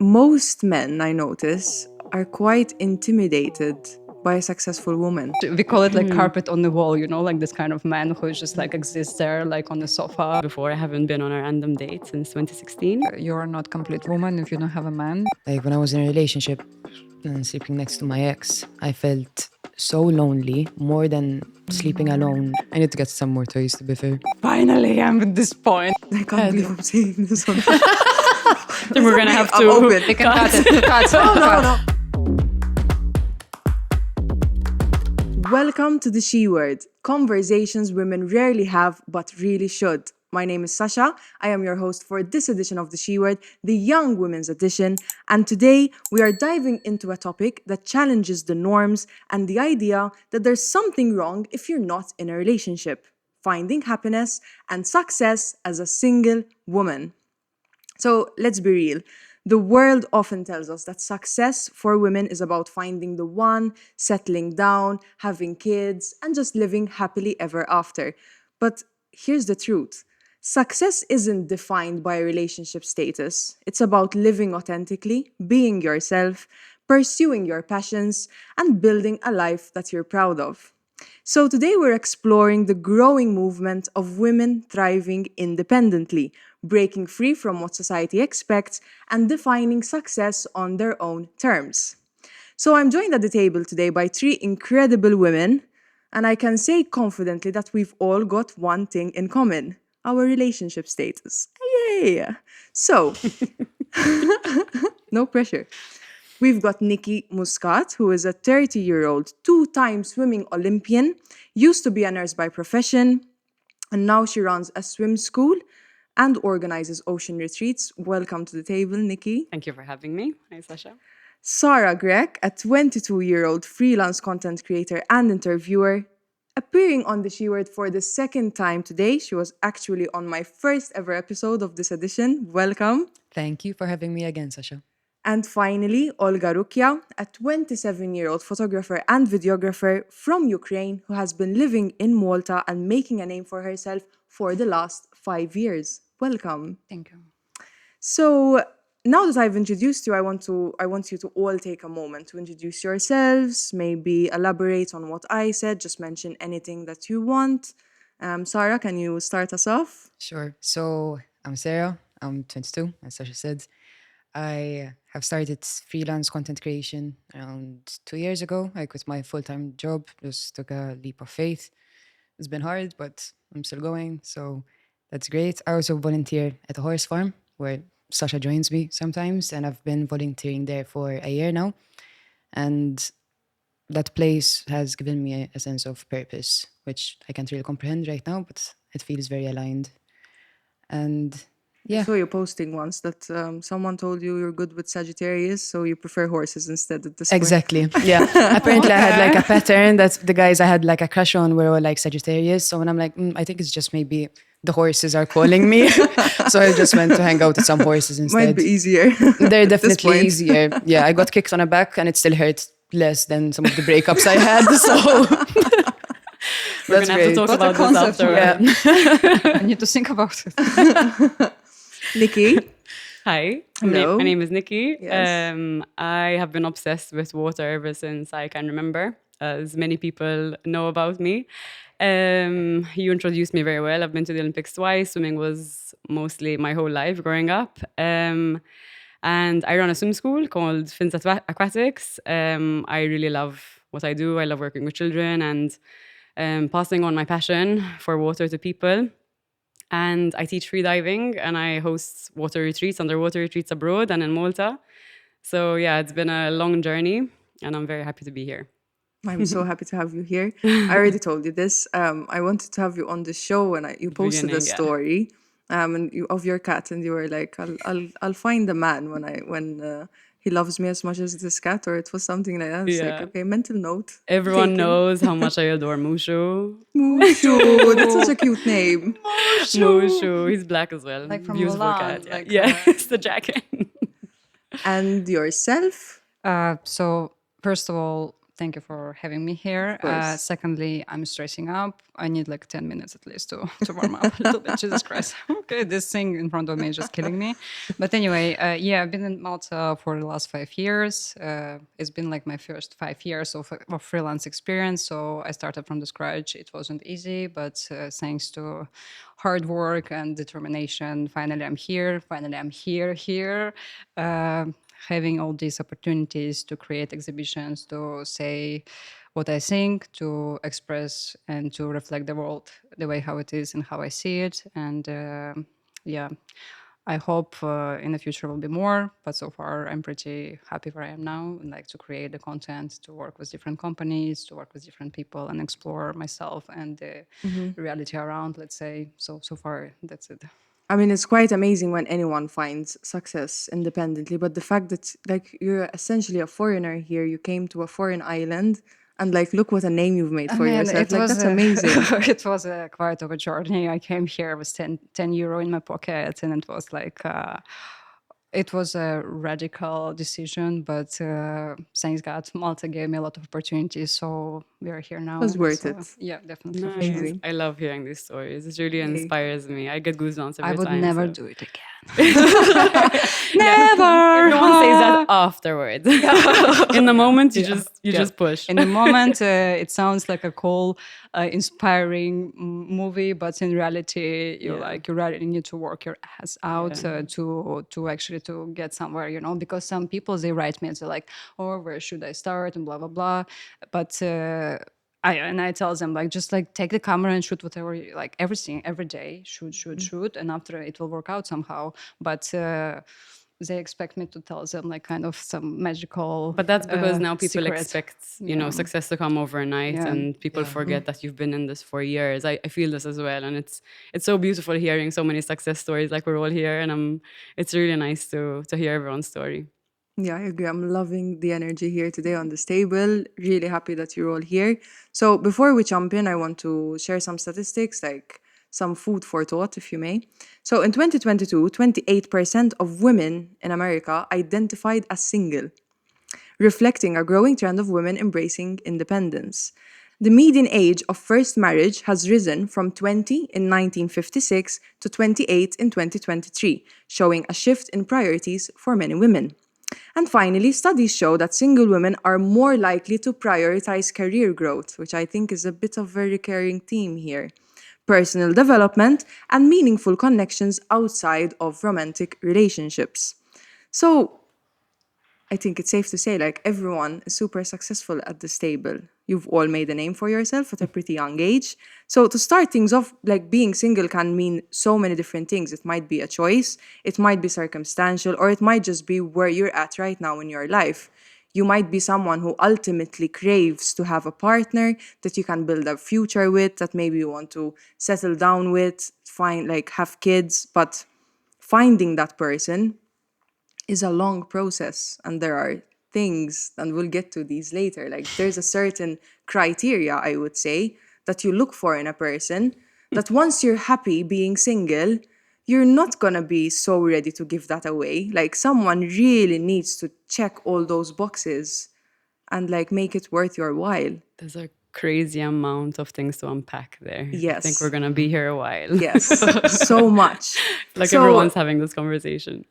most men, I notice, are quite intimidated by a successful woman. We call it like carpet on the wall, like this kind of man who just like exists there like on the sofa. Before, I haven't been on a random date since 2016. You're not complete woman if you don't have a man. Like when I was in a relationship and sleeping next to my ex, I felt so lonely, more than sleeping alone. I need to get some more toys, to be fair. Finally, I'm at this point. I can't believe I'm saying this on Then we're gonna have to. I'm open. They can cut it. Cut. No. Welcome to the She Word, conversations women rarely have but really should. My name is Sasha. I am your host for this edition of the She Word, the Young Women's Edition. And today we are diving into a topic that challenges the norms and the idea that there's something wrong if you're not in a relationship. Finding happiness and success as a single woman. So let's be real. The world often tells us that success for women is about finding the one, settling down, having kids, and just living happily ever after. But here's the truth. Success isn't defined by a relationship status. It's about living authentically, being yourself, pursuing your passions, and building a life that you're proud of. So today we're exploring the growing movement of women thriving independently, breaking free from what society expects and defining success on their own terms. So I'm joined at the table today by three incredible women, and I can say confidently that we've all got one thing in common: our relationship status. Yay! So, no pressure. We've got Nikki Muscat, who is a 30-year-old, two-time swimming Olympian, used to be a nurse by profession, and now she runs a swim school and organizes ocean retreats. Welcome to the table, Nikki. Thank you for having me. Hi, Sasha. Sarah Grech, a 22-year-old freelance content creator and interviewer, appearing on the She Word for the second time today. She was actually on my first ever episode of this edition. Welcome. Thank you for having me again, Sasha. And finally, Olha Ruccya, a 27-year-old photographer and videographer from Ukraine who has been living in Malta and making a name for herself for the last 5 years. Welcome. Thank you. So now that I've introduced you, I want you to all take a moment to introduce yourselves, maybe elaborate on what I said, just mention anything that you want. Sarah, can you start us off? Sure. So I'm Sarah. I'm 22, as Sasha said. I have started freelance content creation around 2 years ago. I quit my full-time job, just took a leap of faith. It's been hard, but I'm still going, so that's great. I also volunteer at a horse farm where Sasha joins me sometimes, and I've been volunteering there for a year now. And that place has given me a sense of purpose, which I can't really comprehend right now, but it feels very aligned. And yeah. I saw you posting once that someone told you you're good with Sagittarius, so you prefer horses instead at this point. Exactly. Yeah. Apparently I had like a pattern that the guys I had like a crush on were all like Sagittarius. So when I'm like, I think it's just maybe the horses are calling me. So I just went to hang out with some horses instead. Might be easier. They're definitely easier. Yeah, I got kicked on the back and it still hurt less than some of the breakups I had. So We're gonna have to talk about this after. Yeah. I need to think about it. Nikki. Hi. Hello. My name is Nikki. Yes. I have been obsessed with water ever since I can remember, as many people know about me. You introduced me very well. I've been to the Olympics twice. Swimming was mostly my whole life growing up. And I run a swim school called Fins Aquatics. I really love what I do. I love working with children and passing on my passion for water to people. And I teach freediving and I host water retreats, underwater retreats abroad and in Malta. So yeah, it's been a long journey and I'm very happy to be here. I'm so happy to have you here. I already told you this. I wanted to have you on the show and you posted a story of your cat and you were like, I'll find a man when he loves me as much as this cat, or it was something like that. It's like, okay, mental note. Everyone knows how much I adore Mushu. Mushu, that's such a cute name. Mushu, he's black as well. Like from beautiful Mulan, cat. Yeah, it's the jacket. And yourself? So first of all, thank you for having me here. course. Secondly, I'm stressing up. I need like 10 minutes at least to warm up a little bit. Jesus Christ. Okay, this thing in front of me is just killing me. But anyway, yeah, I've been in Malta for the last 5 years. It's been like my first 5 years of freelance experience. So I started from the scratch. It wasn't easy, but thanks to hard work and determination, finally I'm here. Finally I'm here. Having all these opportunities to create exhibitions, to say what I think, to express and to reflect the world the way how it is and how I see it. And yeah, I hope in the future will be more, but so far I'm pretty happy where I am now and like to create the content, to work with different companies, to work with different people and explore myself and the reality around, let's say. So far, that's it. I mean, it's quite amazing when anyone finds success independently, but the fact that like you're essentially a foreigner here, you came to a foreign island, and like look what a name you've made for yourself. Like that's amazing. It was quite of a journey. I came here with 10 euro in my pocket, and it was like it was a radical decision, but thanks God, Malta gave me a lot of opportunities, so we are here now. It was worth So, it. yeah, definitely. Nice. Amazing. I love hearing these stories. It really inspires me. I get goosebumps every I would time. never so. do it again. Never. Everyone says that afterwards. In the moment, you just push. In the moment, it sounds like a cool, inspiring movie, but in reality, you really need to work your ass out to actually to get somewhere, you know. Because some people they write me and they're like, "Oh, where should I start?" and blah blah blah. But I tell them like just like take the camera and shoot whatever you, like everything every day shoot and after it will work out somehow. But they expect me to tell them like kind of some magical. But that's because now people secret. expect success to come overnight, and people forget that you've been in this for years. I feel this as well, and it's so beautiful hearing so many success stories. Like we're all here, and it's really nice to hear everyone's story. Yeah, I agree. I'm loving the energy here today on this table. Really happy that you're all here. So before we jump in, I want to share some statistics, like some food for thought, if you may. So in 2022, 28% of women in America identified as single, reflecting a growing trend of women embracing independence. The median age of first marriage has risen from 20 in 1956 to 28 in 2023, showing a shift in priorities for many women. And finally, studies show that single women are more likely to prioritize career growth, which I think is a bit of a recurring theme here, personal development, and meaningful connections outside of romantic relationships. So, I think it's safe to say like everyone is super successful at this table. You've all made a name for yourself at a pretty young age. So to start things off, like being single can mean so many different things. It might be a choice, it might be circumstantial, or it might just be where you're at right now in your life. You might be someone who ultimately craves to have a partner that you can build a future with, that maybe you want to settle down with, have kids, but finding that person is a long process, and there are things, and we'll get to these later, like there's a certain criteria, I would say, that you look for in a person, that once you're happy being single, you're not gonna be so ready to give that away. Like someone really needs to check all those boxes and like make it worth your while. There's a crazy amount of things to unpack there. Yes. I think we're gonna be here a while. Yes, so much. Like So- everyone's having this conversation.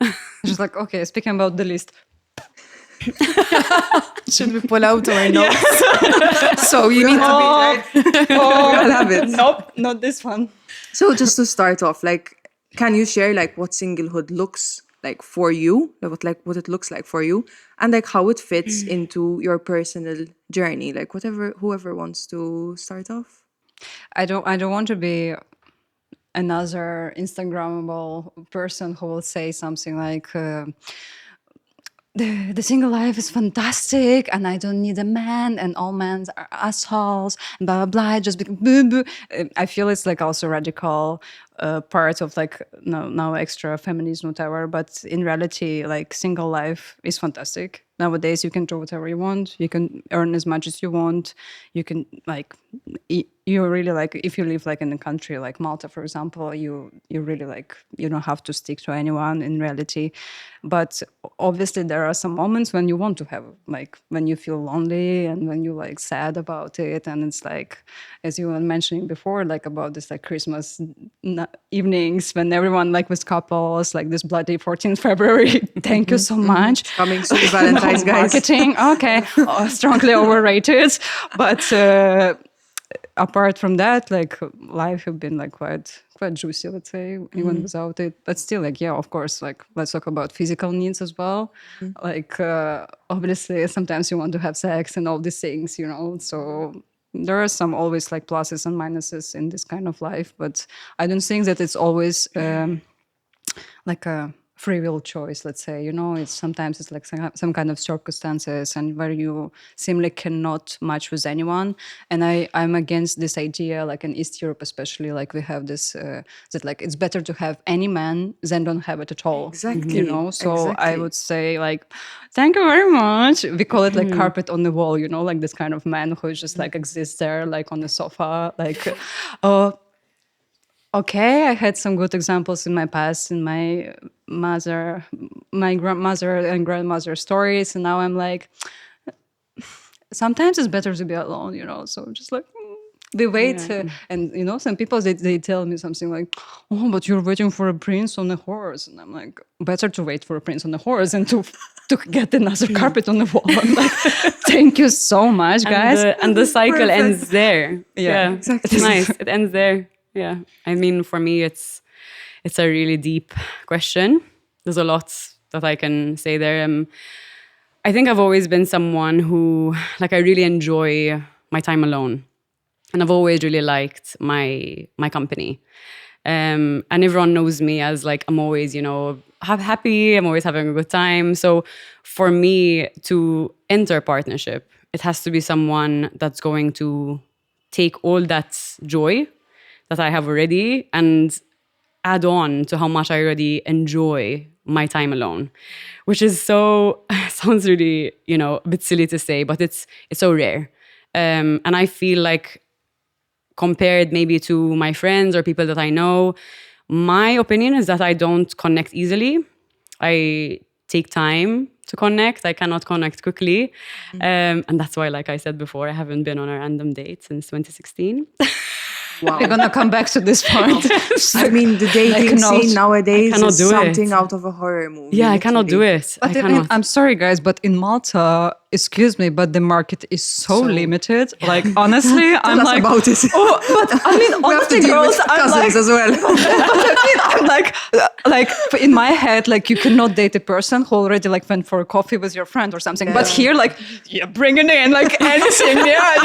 Just like, okay, speaking about the list. Should we pull out our notes? So you need to be right. I'll have it. Nope, not this one. So just to start off, like, can you share like what singlehood looks like for you, like what it looks like for you, and like how it fits into your personal journey, like whoever wants to start off. I don't want to be another Instagrammable person who will say something like the single life is fantastic and I don't need a man and all men are assholes and blah blah blah just because boo boo. I feel it's like also radical part of like now extra feminism, whatever. But in reality, like single life is fantastic. Nowadays, you can do whatever you want. You can earn as much as you want. You can like, you really like, if you live like in a country like Malta, for example, you really like, you don't have to stick to anyone in reality. But obviously there are some moments when you want to have like, when you feel lonely and when you like sad about it. And it's like, as you were mentioning before, like about this like Christmas evenings when everyone like with couples, like this bloody 14th February. Thank you so much. Coming soon, Valentine's, guys. Marketing, okay, strongly overrated. But apart from that, like life have been like quite juicy, let's say, even without it. But still, like, yeah, of course, like let's talk about physical needs as well. Like obviously, sometimes you want to have sex and all these things, you know. So there are some always like pluses and minuses in this kind of life, but I don't think that it's always like a free will choice, let's say, you know. It's sometimes it's like some kind of circumstances and where you seemingly cannot match with anyone. And I'm against this idea, like in East Europe especially, like we have this that like it's better to have any man than don't have it at all. Exactly. You know, so Exactly. I would say like, thank you very much. We call it like carpet on the wall, you know, like this kind of man who just like exists there, like on the sofa, like okay, I had some good examples in my past, in my grandmother and grandmother stories, and now I'm like, sometimes it's better to be alone, you know. So just like we wait, and you know, some people they tell me something like, "Oh, but you're waiting for a prince on a horse," and I'm like, better to wait for a prince on a horse than to get another carpet on the wall. I'm like, thank you so much, guys. And the cycle ends there. Yeah, exactly. It's nice. It ends there. Yeah. I mean, for me, it's a really deep question. There's a lot that I can say there. I think I've always been someone who, like, I really enjoy my time alone. And I've always really liked my company. And everyone knows me as, like, I'm always, you know, happy. I'm always having a good time. So for me to enter a partnership, it has to be someone that's going to take all that joy that I have already and add on to how much I already enjoy my time alone, which is so, sounds really, you know, a bit silly to say, but it's so rare. And I feel like compared maybe to my friends or people that I know, my opinion is that I don't connect easily. I take time to connect. I cannot connect quickly. And that's why, like I said before, I haven't been on a random date since 2016. Wow. We're gonna come back to this point. I mean, the dating scene nowadays cannot is do something it. out of a horror movie. Yeah, I cannot do literally. it. But I I mean, cannot. I'm sorry, guys, but in Malta, excuse me, but the market is so limited. Like, honestly, I'm Tell us like, about it. oh, but I mean, We have to honestly, deal girls, with I'm cousins like, as well. I'm like in my head, like you cannot date a person who already like went for a coffee with your friend or something. But here, like, yeah, bring it in, like anything. Yeah,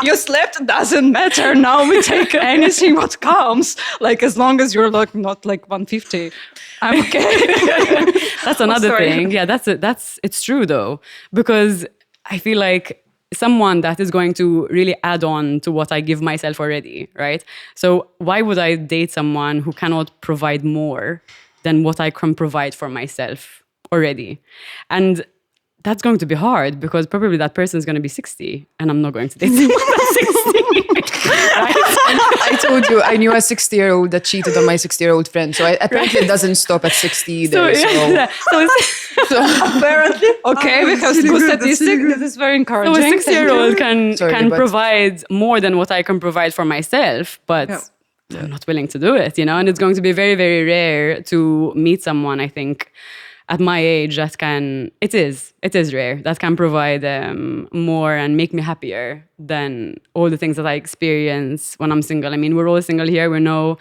you slept, doesn't matter. Now we take anything what comes. Like as long as you're like not like 150, I'm okay. That's another sorry. thing. Yeah, it's true though, because I feel like someone that is going to really add on to what I give myself already, right? So why would I date someone who cannot provide more than what I can provide for myself already? And that's going to be hard because probably that person is going to be 60 and I'm not going to date someone that's 60. Right? I told you I knew a 60-year-old that cheated on my 60-year-old friend. So apparently it doesn't stop at 60 either. Apparently, okay, we have good statistics. This is very encouraging. So a 6-year-old can Sorry, but- provide more than what I can provide for myself, but I'm not willing to do it, you know? And it's going to be very, very rare to meet someone, I think, at my age that can, it is rare, that can provide more and make me happier than all the things that I experience when I'm single. I mean, we're all single here. We know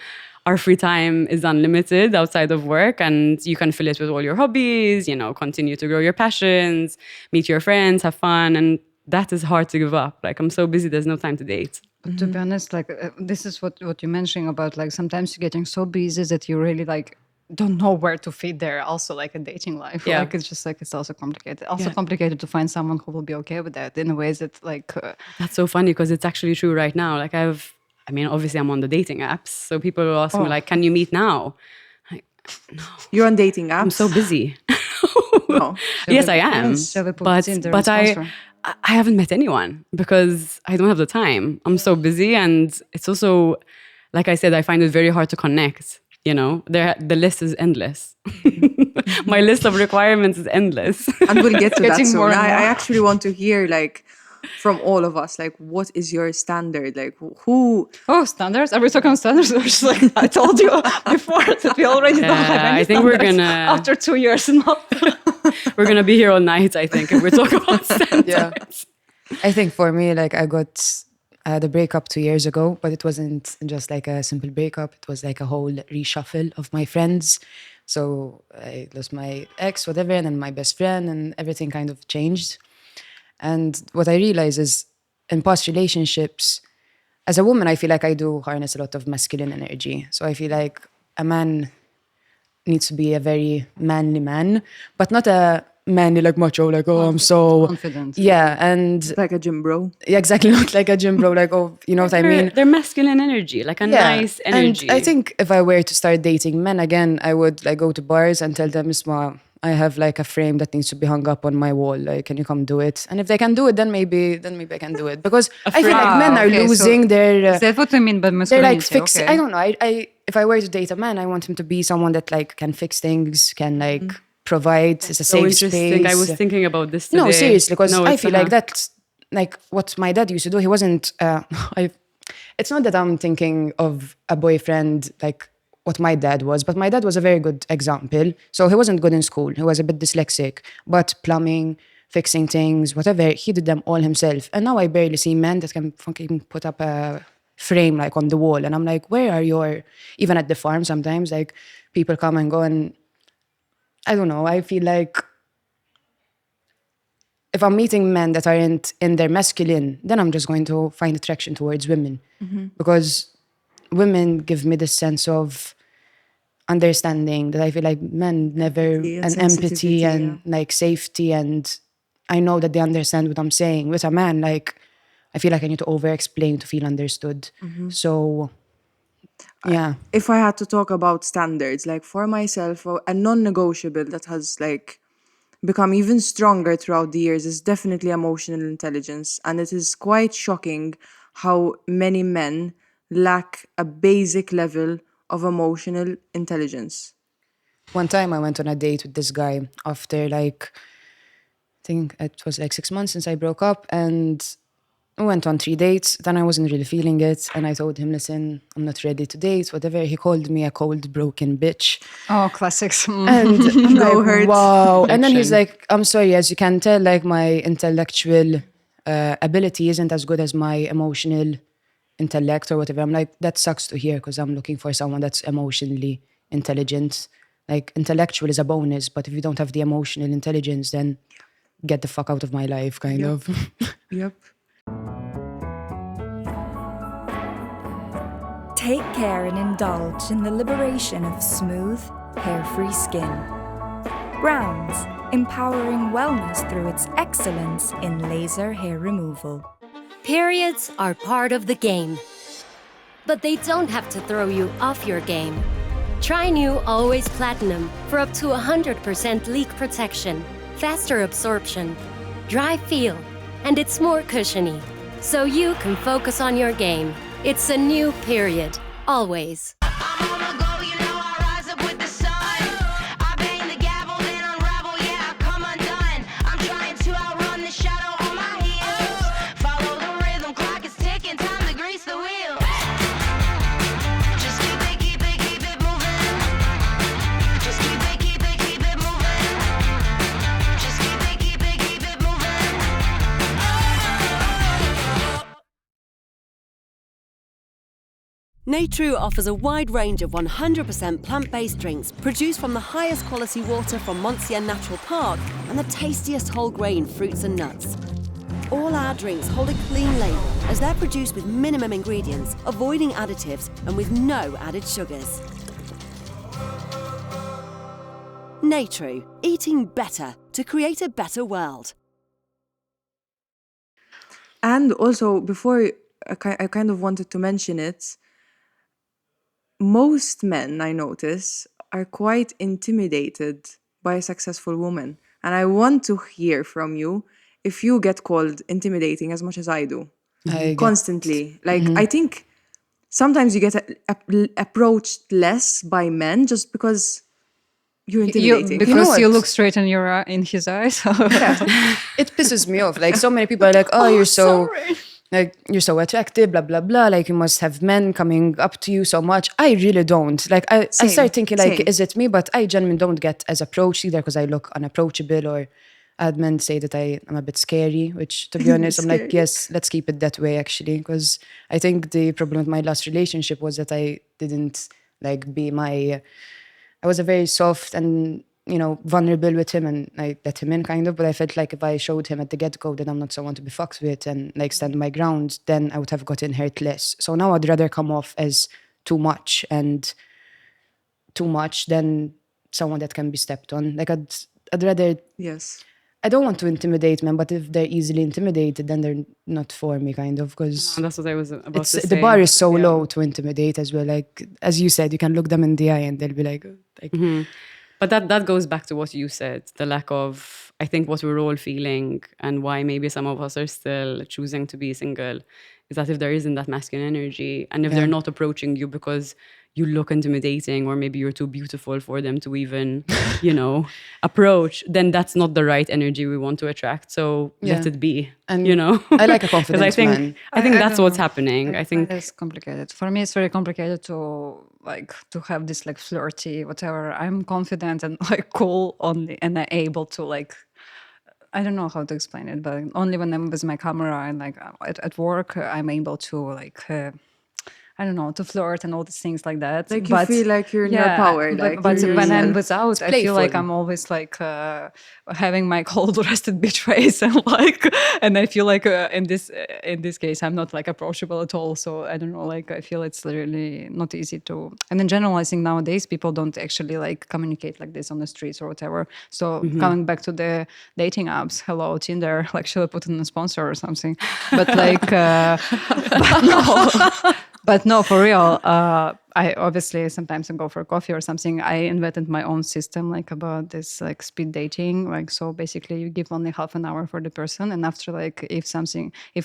our free time is unlimited outside of work and you can fill it with all your hobbies, you know, continue to grow your passions, meet your friends, have fun. And that is hard to give up. Like, I'm so busy, there's no time to date. But to be honest, like this is what you're mentioning about, like sometimes you're getting so busy that you really like don't know where to fit there. Also, like a dating life, Yeah. like it's just like it's also complicated. Also complicated to find someone who will be okay with that in a way that like That's so funny because it's actually true right now. Like I I mean, obviously I'm on the dating apps. So people will ask me like, can you meet now? Like, no. You're on dating apps? I'm so busy. No. Yes, I am. Shall we put But, Tinder but and I, sponsor? I haven't met anyone because I don't have the time. I'm so busy. And it's also, like I said, I find it very hard to connect. You know, the list is endless. My list of requirements is endless. And we'll get to that Getting soon. more and I more. actually want to hear, like, from all of us, like, what is your standard? Like, who? Oh, standards? Are we talking standards? Or just like I told you before that we already don't have any I think we're standards gonna- after 2 years now. We're going to be here all night, I think, if we talk about standards. Yeah. I think for me, like I had a breakup 2 years ago, but it wasn't just like a simple breakup. It was like a whole reshuffle of my friends. So I lost my ex, whatever, and then my best friend, and everything kind of changed. And what I realize is in past relationships, as a woman, I feel like I do harness a lot of masculine energy. So I feel like a man needs to be a very manly man, but not a manly like macho, like, oh, I'm so Confident. yeah, and Like a gym bro. yeah, exactly, not like a gym bro, like, oh, you know what I mean? They're masculine energy, like a nice energy. And I think if I were to start dating men again, I would like go to bars and tell them, Isma, I have like a frame that needs to be hung up on my wall. Like, can you come do it? And if they can do it, then maybe I can do it. Because I feel like men are okay, so losing their. Is that what you mean by They're masculinity? like fix. Okay. I don't know. I if I were to date a man, I want him to be someone that like can fix things, can like provide. It's a so safe interesting. space. I was thinking about this today. No, seriously, because No, I it's feel like that's like what my dad used to do. He wasn't. It's not that I'm thinking of a boyfriend like what my dad was, but my dad was a very good example. So he wasn't good in school. He was a bit dyslexic, but plumbing, fixing things, whatever, he did them all himself. And now I barely see men that can fucking put up a frame like on the wall. And I'm like, where are your, even at the farm sometimes, like people come and go and I don't know, I feel like if I'm meeting men that aren't in their masculine, then I'm just going to find attraction towards women. Because women give me this sense of understanding that I feel like men never, Empathy and and empathy sensitivity, and like safety. And I know that they understand what I'm saying. With a man, like, I feel like I need to over-explain to feel understood. So, yeah. If I had to talk about standards, like for myself, a non-negotiable that has like become even stronger throughout the years is definitely emotional intelligence. And it is quite shocking how many men lack a basic level of emotional intelligence. One time I went on a date with this guy after like, I think it was like 6 months since I broke up, and we went on 3 dates. Then I wasn't really feeling it, and I told him, listen, I'm not ready to date, whatever. He called me a cold, broken bitch. Oh, classics. And I'm Go like, hurt. wow. And then he's Rejection. like, I'm sorry, as you can tell, like my intellectual ability isn't as good as my emotional intellect or whatever. I'm like, that sucks to hear because I'm looking for someone that's emotionally intelligent. Like intellectual is a bonus, but if you don't have the emotional intelligence, then get the fuck out of my life, kind of. Yep. Take care and indulge in the liberation of smooth, hair-free skin. Browns, empowering wellness through its excellence in laser hair removal. Periods are part of the game, but they don't have to throw you off your game. Try new Always Platinum for up to 100% leak protection, faster absorption, dry feel, and it's more cushiony, so you can focus on your game. It's a new period, always. Natru offers a wide range of 100% plant-based drinks produced from the highest quality water from Monsieur Natural Park and the tastiest whole grain fruits and nuts. All our drinks hold a clean label as they're produced with minimum ingredients, avoiding additives and with no added sugars. Natru, eating better to create a better world. And also, before I kind of wanted to mention it. Most men, I notice, are quite intimidated by a successful woman. And I want to hear from you if you get called intimidating as much as I do. I get, Constantly. Like, I think sometimes you get approached less by men just because you're intimidating. Because you what? look straight in your in his eyes. it pisses me off. Like so many people are like, oh, you're so like you're so attractive, blah blah blah. Like you must have men coming up to you so much. I really don't. Like I start thinking like, same. is it me? But I genuinely don't get as approached either because I look unapproachable, or admin say that I'm a bit scary. Which to be honest, I'm like, yes, let's keep it that way actually. Because I think the problem with my last relationship was that I didn't like be my. I was a very soft and, vulnerable with him, and I let him in kind of, but I felt like if I showed him at the get-go that I'm not someone to be fucked with and like stand my ground, then I would have gotten hurt less. So now I'd rather come off as too much than someone that can be stepped on. Like I'd rather, Yes. I don't want to intimidate men, but if they're easily intimidated, then they're not for me kind of, because That's what I was about to say. the bar is so low to intimidate as well. Like, as you said, you can look them in the eye and they'll be like. But that goes back to what you said, the lack of, I think what we're all feeling and why maybe some of us are still choosing to be single is that if there isn't that masculine energy and if they're not approaching you because you look intimidating or maybe you're too beautiful for them to even, approach, then that's not the right energy we want to attract. So let it be, And I like a confident man. I think that's what's happening. I think it's complicated. For me, it's very complicated to have this like flirty, whatever. I'm confident and like cool only, and I'm able to like. I don't know how to explain it, but only when I'm with my camera and like at work, I'm able to like. I don't know, to flirt and all these things like that. Like you feel like you're in your power. Like but you're when I'm yourself. without, I feel like I'm always like having my cold rested bitch face and I feel like in this case I'm not like approachable at all. So I don't know, like I feel it's really not easy to. And in general, I think nowadays people don't actually like communicate like this on the streets or whatever. So coming back to the dating apps, hello Tinder, like should I put in a sponsor or something? But like, but no. But no, for real, I obviously sometimes I go for coffee or something. I invented my own system like about this like speed dating. Like, so basically you give only half an hour for the person. And after like, if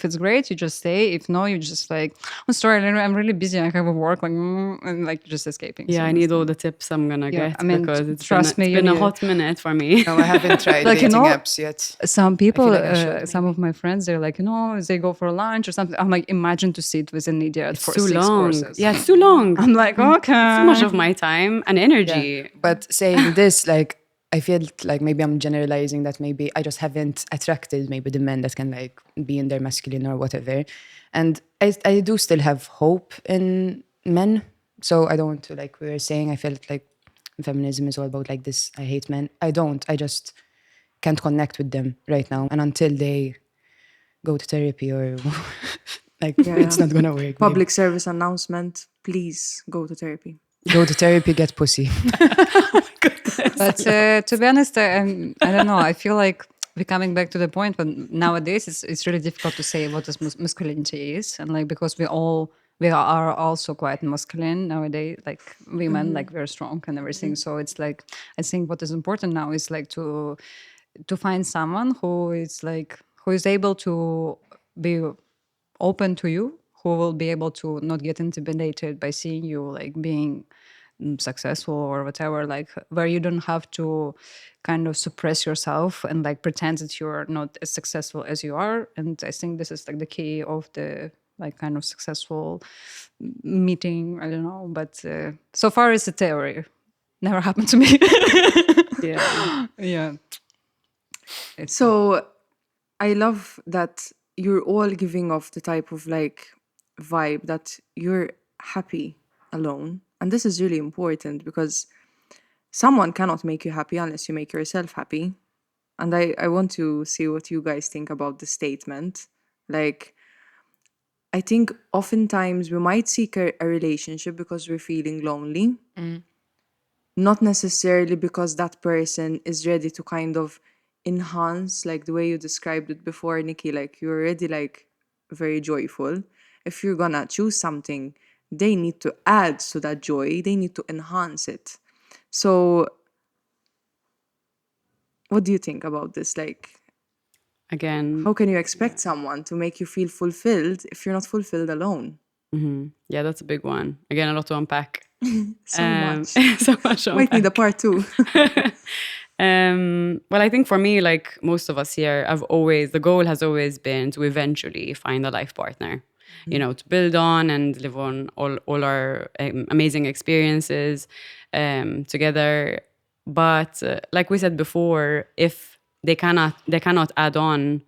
it's great, you just stay. If no, you just like, I'm sorry, I'm really busy. I have a work and like just escaping. Yeah, so I need all the tips I'm going to get because it's been a hot minute for me. No, I haven't tried like, dating apps yet. Some people, like some of my friends, they're like, they go for lunch or something. I'm like, imagine to sit with an idiot for 6 courses. Yeah, it's too long. I'm like, okay. Too much of my time and energy. Yeah. But saying this, like, I feel like maybe I'm generalizing that maybe I just haven't attracted maybe the men that can like be in their masculine or whatever. And I do still have hope in men. So I don't want to, like we were saying, I felt like feminism is all about like this, I hate men. I don't. I just can't connect with them right now. And until they go to therapy or like it's not gonna work. Public service announcement, please go to therapy. Go to therapy, get pussy. But to be honest, I don't know. I feel like we're coming back to the point when nowadays it's really difficult to say what masculinity is, and like because we are also quite masculine nowadays, like women, like very strong and everything. So it's like I think what is important now is like to find someone who is able to be open to you, who will be able to not get intimidated by seeing you like being successful or whatever, like where you don't have to kind of suppress yourself and like pretend that you're not as successful as you are. And I think this is like the key of the like kind of successful meeting. I don't know, but so far it's a theory. Never happened to me. Yeah. So I love that you're all giving off the type of like vibe that you're happy alone. And this is really important because someone cannot make you happy unless you make yourself happy. And I want to see what you guys think about the statement. Like, I think oftentimes we might seek a relationship because we're feeling lonely. Not necessarily because that person is ready to kind of enhance, like the way you described it before, Nikki, like you're already like very joyful. if you're gonna choose something, they need to add to that joy. They need to enhance it. So what do you think about this? Like, Again, how can you expect someone to make you feel fulfilled if you're not fulfilled alone? yeah, that's a big one. Again, a lot to unpack. So much. So much to Might need a unpack. part 2. Well, I think for me, like most of us here, the goal has always been to eventually find a life partner, you know, to build on and live on all our amazing experiences together. But like we said before, if they cannot add on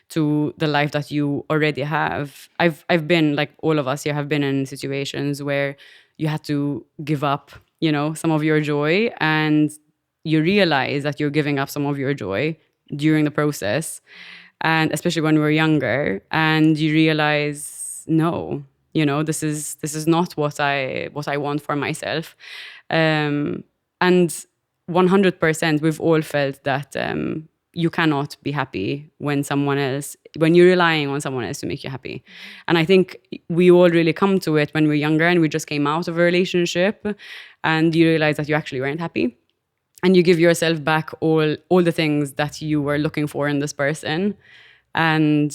to the life that you already have. I've been, like all of us here have been in situations where you had to give up, you know, some of your joy, and you realize that you're giving up some of your joy during the process, and especially when we're younger, and you realize, no, you know, this is not what I want for myself, and 100% we've all felt that you cannot be happy when you're relying on someone else to make you happy. And I think we all really come to it when we're younger and we just came out of a relationship and you realize that you actually weren't happy. And you give yourself back all the things that you were looking for in this person. And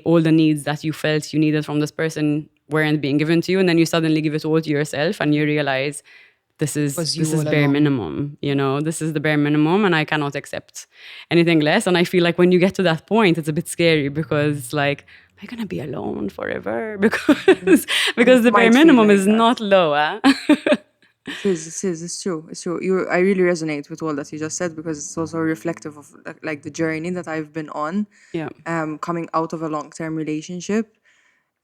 all the needs that you felt you needed from this person weren't being given to you. And then you suddenly give it all to yourself and you realize this is bare minimum, you know, this is the bare minimum and I cannot accept anything less. And I feel like when you get to that point, it's a bit scary because like, am I going to be alone forever? Because the bare minimum is not low. It's true. I really resonate with all that you just said because it's also reflective of like the journey that I've been on. Yeah. Coming out of a long-term relationship.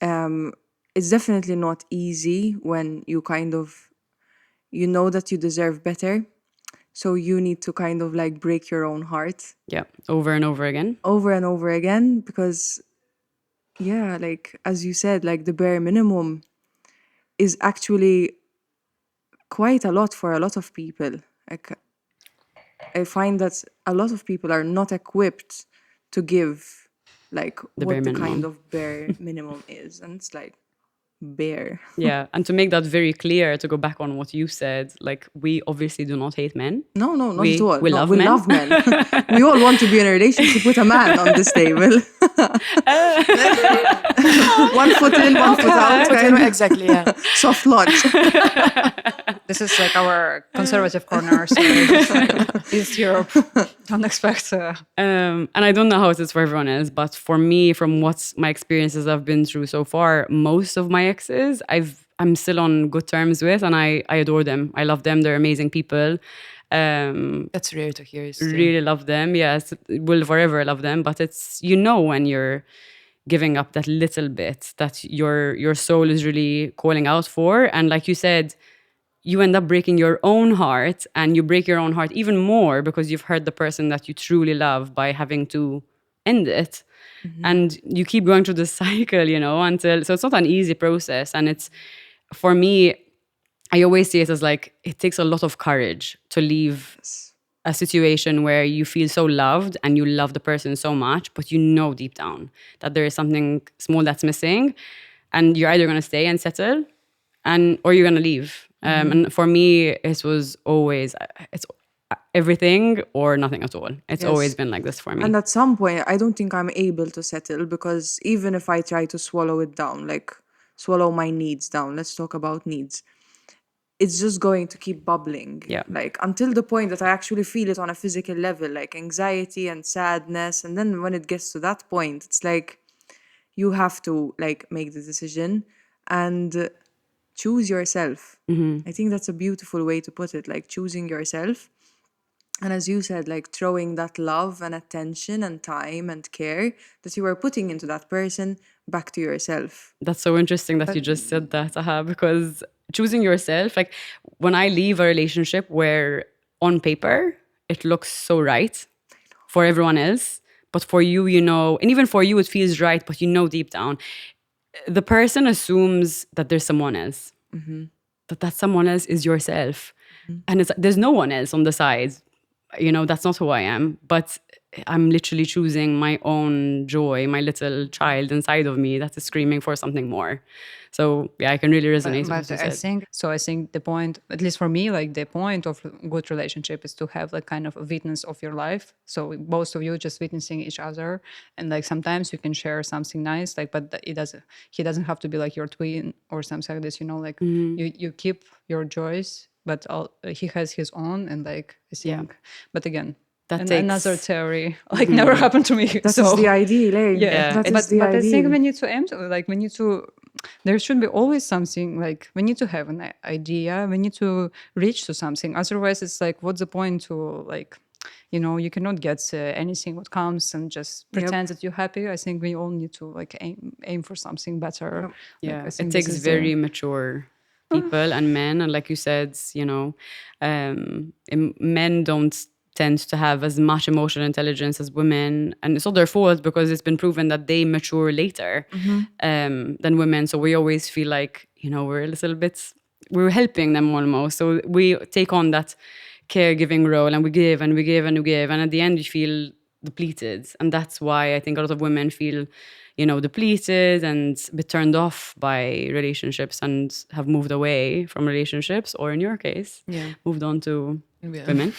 It's definitely not easy when you kind of, you know that you deserve better. So you need to kind of like break your own heart. Yeah. Over and over again. Over and over again because, yeah, like as you said, like the bare minimum is actually quite a lot for a lot of people. Like I find that a lot of people are not equipped to give like what the kind of bare minimum is, and it's like bare. Yeah, and to make that very clear, to go back on what you said, like we obviously do not hate men. No, not at all. We love men. We all want to be in a relationship with a man on this table. One foot in, one foot out. Exactly, yeah. Soft launch. This is like our conservative corner, so just like East Europe. Don't expect. And I don't know how it is for everyone else, but for me, from what my experiences I've been through so far, most of my exes I'm still on good terms with, and I adore them. I love them. They're amazing people. That's rare to hear. Really love them. Yes, will forever love them. But it's, you know, when you're giving up that little bit that your soul is really calling out for, and like you said, you end up breaking your own heart, and you break your own heart even more because you've hurt the person that you truly love by having to end it. Mm-hmm. And you keep going through this cycle, you know, so it's not an easy process. And it's, for me, I always see it as like, it takes a lot of courage to leave a situation where you feel so loved and you love the person so much, but you know deep down that there is something small that's missing, and you're either going to stay and settle or you're going to leave. And for me, it was always, it's everything or nothing at all. It's always been like this for me. And at some point, I don't think I'm able to settle, because even if I try to swallow it down, like swallow my needs down, let's talk about needs, it's just going to keep bubbling. Yeah. Like until the point that I actually feel it on a physical level, like anxiety and sadness. And then when it gets to that point, it's like you have to like make the decision and choose yourself. Mm-hmm. I think that's a beautiful way to put it, like choosing yourself. And as you said, like throwing that love and attention and time and care that you were putting into that person back to yourself. That's so interesting that you just said that, because choosing yourself, like when I leave a relationship where on paper it looks so right for everyone else, but for you, you know, and even for you it feels right, but you know deep down, the person assumes that there's someone else, mm-hmm. that someone else is yourself. Mm-hmm. And there's no one else on the side. You know, that's not who I am. But I'm literally choosing my own joy, my little child inside of me that is screaming for something more. So yeah, I can really resonate with what you I said. think the point, at least for me, like the point of good relationship is to have like kind of a witness of your life. So both of you just witnessing each other, and like sometimes you can share something nice, like but he doesn't have to be like your twin or something like this. Like you keep your joys, but he has his own, and like I think. But again, That another takes theory like never happened to me. That so is the ideal, eh? yeah, That is the but I think ideal. we need to aim to, like we need to, there should be always something, like we need to have an idea, we need to reach to something, otherwise it's like what's the point to like, you cannot get anything what comes and just pretend that you're happy. I think we all need to like aim for something better. Yeah, I think it this takes is very mature people and men, and like you said, men don't tend to have as much emotional intelligence as women, and it's not their fault because it's been proven that they mature later than women. So we always feel like we're a little bit, we're helping them almost. So we take on that caregiving role, and we give and we give and we give, and at the end we feel depleted. And that's why I think a lot of women feel depleted and a bit turned off by relationships and have moved away from relationships, or in your case, moved on to women.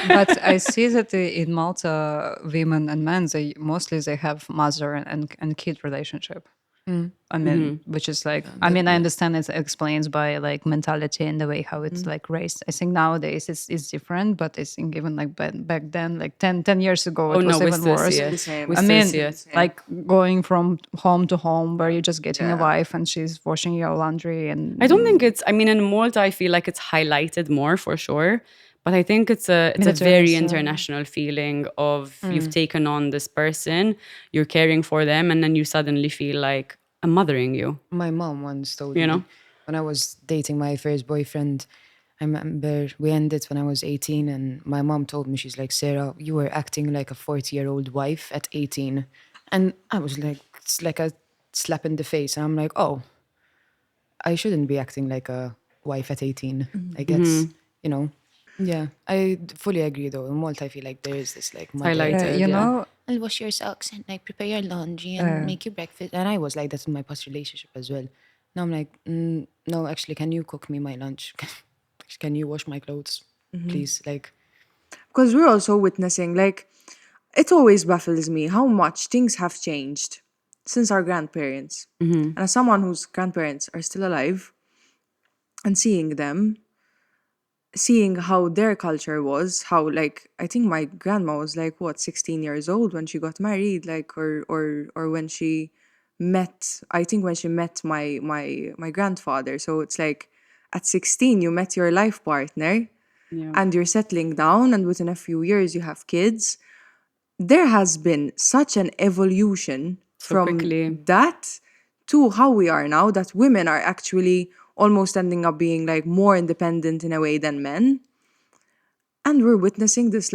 But I see that in Malta, women and men, they have mother and kid relationship. I mean, which is like, I understand it explains by like mentality and the way how it's like raised. I think nowadays it's different, but I think even like back then, like 10 years ago, it was even worse. I mean, like going from home to home where you're just getting a wife and she's washing your laundry. And I don't think in Malta, I feel like it's highlighted more for sure. But I think it's a very international feeling of you've taken on this person, you're caring for them, and then you suddenly feel like I'm mothering you. My mom once told me when I was dating my first boyfriend, I remember we ended when I was 18, and my mom told me, she's like, Sarah, you were acting like a 40-year-old wife at 18. And I was like, it's like a slap in the face. And I'm like, oh, I shouldn't be acting like a wife at 18. I guess, Yeah, I fully agree though. In Malta, I feel like there is this like highlighted, I'll wash your socks and like prepare your laundry and make you breakfast. And I was like that in my past relationship as well. Now I'm like, no, actually, can you cook me my lunch? Can you wash my clothes, please? Like, because we're also witnessing, like, it always baffles me how much things have changed since our grandparents. And as someone whose grandparents are still alive, and seeing how their culture was, how like I think my grandma was like 16 years old when she got married, like or when she met, I think when she met my grandfather. So it's like at 16 you met your life partner and you're settling down, and within a few years you have kids. There has been such an evolution from quickly. That to how we are now, that women are actually almost ending up being like more independent in a way than men. And we're witnessing this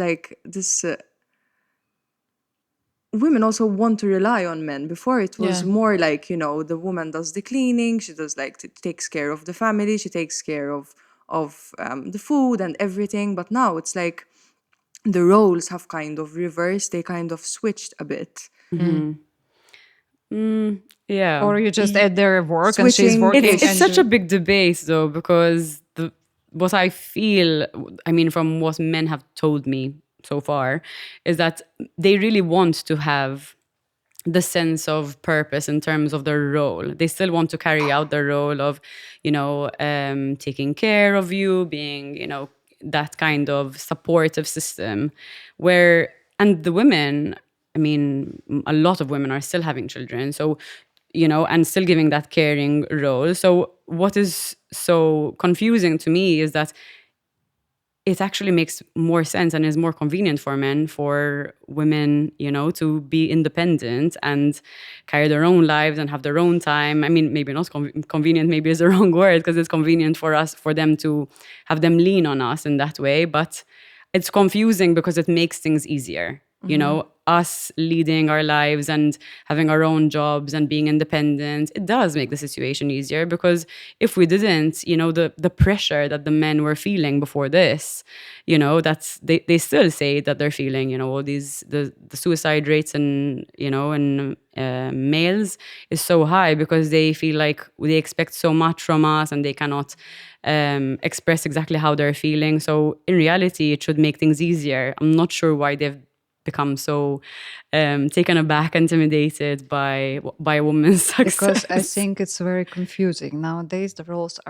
women also want to rely on men. Before it was more like, the woman does the cleaning, she does like takes care of the family, she takes care of the food and everything. But now it's like the roles have kind of reversed, they kind of switched a bit. Yeah. Or you just at their work and she's working. It's such a big debate though, because what I feel, from what men have told me so far, is that they really want to have the sense of purpose in terms of their role. They still want to carry out their role of, taking care of you, being, that kind of supportive system and the women, a lot of women are still having children. So, and still giving that caring role. So what is so confusing to me is that it actually makes more sense and is more convenient for men, for women, to be independent and carry their own lives and have their own time. Maybe not convenient, maybe is the wrong word, because it's convenient for them to have them lean on us in that way. But it's confusing because it makes things easier. You know, us leading our lives and having our own jobs and being independent, it does make the situation easier, because if we didn't, you know, the pressure that the men were feeling before this, you know, that's they still say that they're feeling, you know, all these the suicide rates and, you know, and males is so high because they feel like they expect so much from us and they cannot express exactly how they're feeling. So in reality, it should make things easier. I'm not sure why they've become so taken aback, intimidated by a woman's success. Because I think it's very confusing nowadays. The roles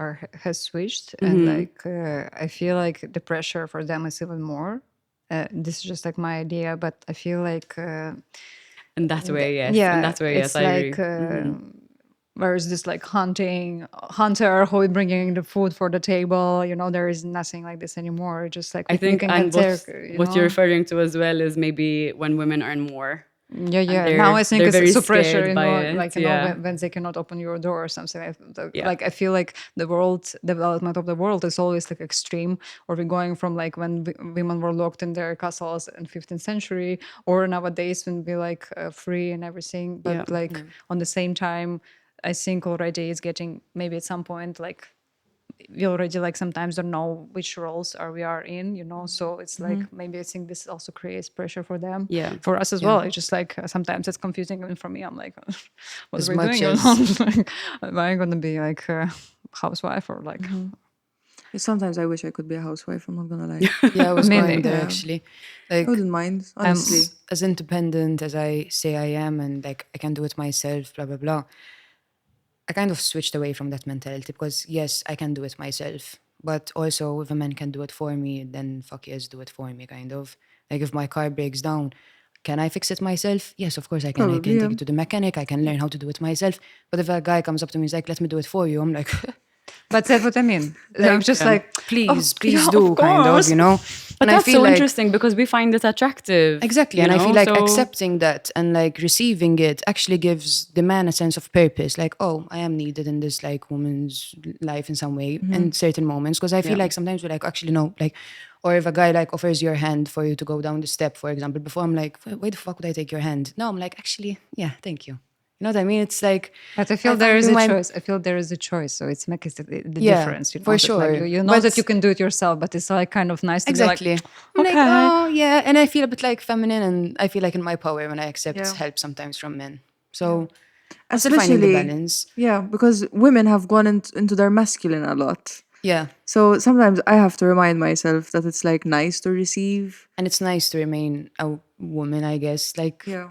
has switched, and like I feel like the pressure for them is even more. This is just like my idea, but I feel like in that way, yes. yeah, In that way, yes, it's I like agree. whereas this like hunter who is bringing the food for the table, you know, there is nothing like this anymore. Just like I think, can and get what you're referring to as well is maybe when women earn more. Yeah. Now I think they're it's a very pressure, scared you by know, it, like, you yeah. know, when they cannot open your door or something. Yeah. Like, I feel like the development of the world is always like extreme, or we're going from like when women were locked in their castles in 15th century, or nowadays when we like free and everything. But Yeah. like on the same time, I think already it's getting, maybe at some point, like we already like sometimes don't know which roles we are in, you know, so it's like maybe I think this also creates pressure for them. Yeah. For us as well, it's just like sometimes it's confusing even for me. I'm like, what As are we much doing? as- Like, am I gonna be like a housewife or like Sometimes I wish I could be a housewife, I'm not gonna lie. Yeah, I was Mainly. going there Yeah. actually. I Like wouldn't mind, honestly. as independent as I say I am, and like I can do it myself, blah blah blah. I kind of switched away from that mentality because yes, I can do it myself, but also if a man can do it for me, then fuck yes, do it for me, kind of. Like if my car breaks down, can I fix it myself? Yes, of course I can. I Probably, can yeah. take it to the mechanic. I can learn how to do it myself. But if a guy comes up to me and is like, "Let me do it for you," I'm like, but that's what I mean. I'm just like, please, oh, please yeah, do, of kind of, course. you know. But And that's I feel so like, interesting because we find it attractive. exactly, you and I know? feel like So- accepting that and like receiving it actually gives the man a sense of purpose. Like, oh, I am needed in this like woman's life in some way in certain moments. Because I feel like sometimes we're like, actually no, like, or if a guy like offers your hand for you to go down the step, for example, before I'm like, why the fuck would I take your hand? No, I'm like, actually, yeah, thank you. You know what I mean? It's like, But I feel find there is in a my- choice. I feel there is a choice, so it's makes the Yeah, difference. You know, for that, like, sure. you know But- that you can do it yourself, but it's like kind of nice to Exactly. be I'm like, like, oh yeah, and I feel a bit like feminine, and I feel like in my power when I accept Yeah. help sometimes from men. So I'm still finding the Especially, balance. yeah, because women have gone into their masculine a lot. Yeah, So sometimes I have to remind myself that it's like nice to receive. and it's nice to remain a woman, I guess. Like, Yeah.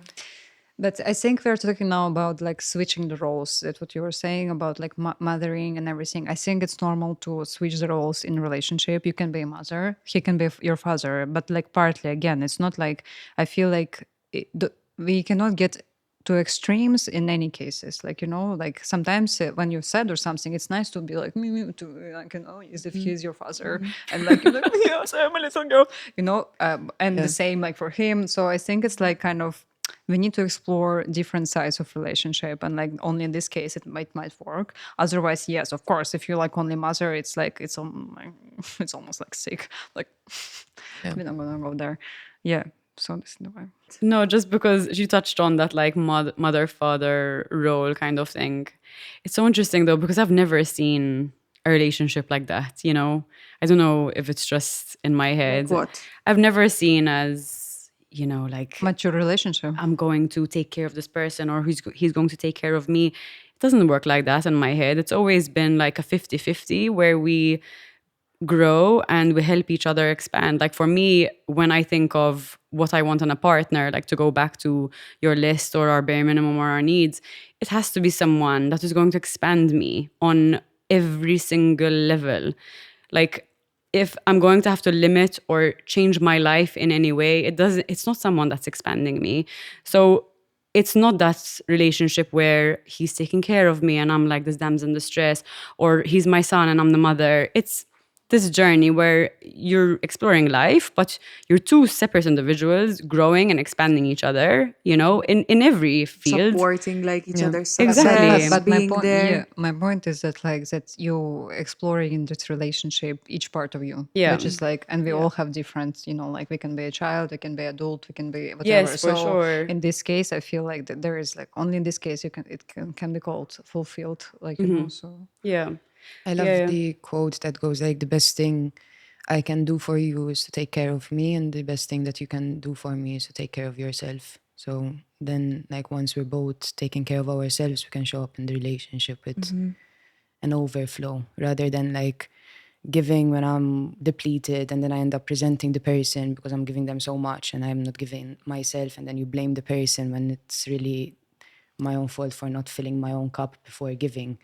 But I think we're talking now about like switching the roles. That's what you were saying about like mothering and everything. I think it's normal to switch the roles in a relationship. You can be a mother, he can be your father, but like partly again, it's not like I feel like we cannot get to extremes in any cases. Like, you know, like sometimes when you're sad or something, it's nice to be like me to like, you know, as if he's your father and like, you're like yes, I'm a little girl, you know, and the same like for him. So I think it's like kind of we need to explore different sides of relationship, and like only in this case it might work. Otherwise, yes, of course, if you're like only mother, it's like it's almost like sick. Like we're not gonna go there. Yeah. So this is the way. No, just because she touched on that like mother-father role kind of thing. It's so interesting though, because I've never seen a relationship like that, you know? I don't know if it's just in my head. what? I've never seen as, you know, like Mature relationship. I'm going to take care of this person or he's going to take care of me. It doesn't work like that in my head. It's always been like a 50-50 where we grow and we help each other expand. Like for me, when I think of what I want in a partner, like to go back to your list or our bare minimum or our needs, it has to be someone that is going to expand me on every single level. Like if I'm going to have to limit or change my life in any way, it's not someone that's expanding me. So it's not that relationship where he's taking care of me and I'm like this damsel in distress, or he's my son and I'm the mother. It's this journey where you're exploring life, but you're two separate individuals growing and expanding each other, you know, in every field. Supporting like each other's Exactly. success, But my being point, there. my point is that like that you exploring in this relationship each part of you, Yeah. which is like, and we all have different, you know, like we can be a child, we can be adult, we can be whatever. Yes, for so sure. in this case, I feel like that there is like only in this case can be called fulfilled, like you know. So Yeah. I love Yeah. the quote that goes like, the best thing I can do for you is to take care of me, and the best thing that you can do for me is to take care of yourself. So then, like, once we're both taking care of ourselves, we can show up in the relationship with an overflow, rather than like giving when I'm depleted and then I end up resenting the person because I'm giving them so much and I'm not giving myself, and then you blame the person when it's really my own fault for not filling my own cup before giving.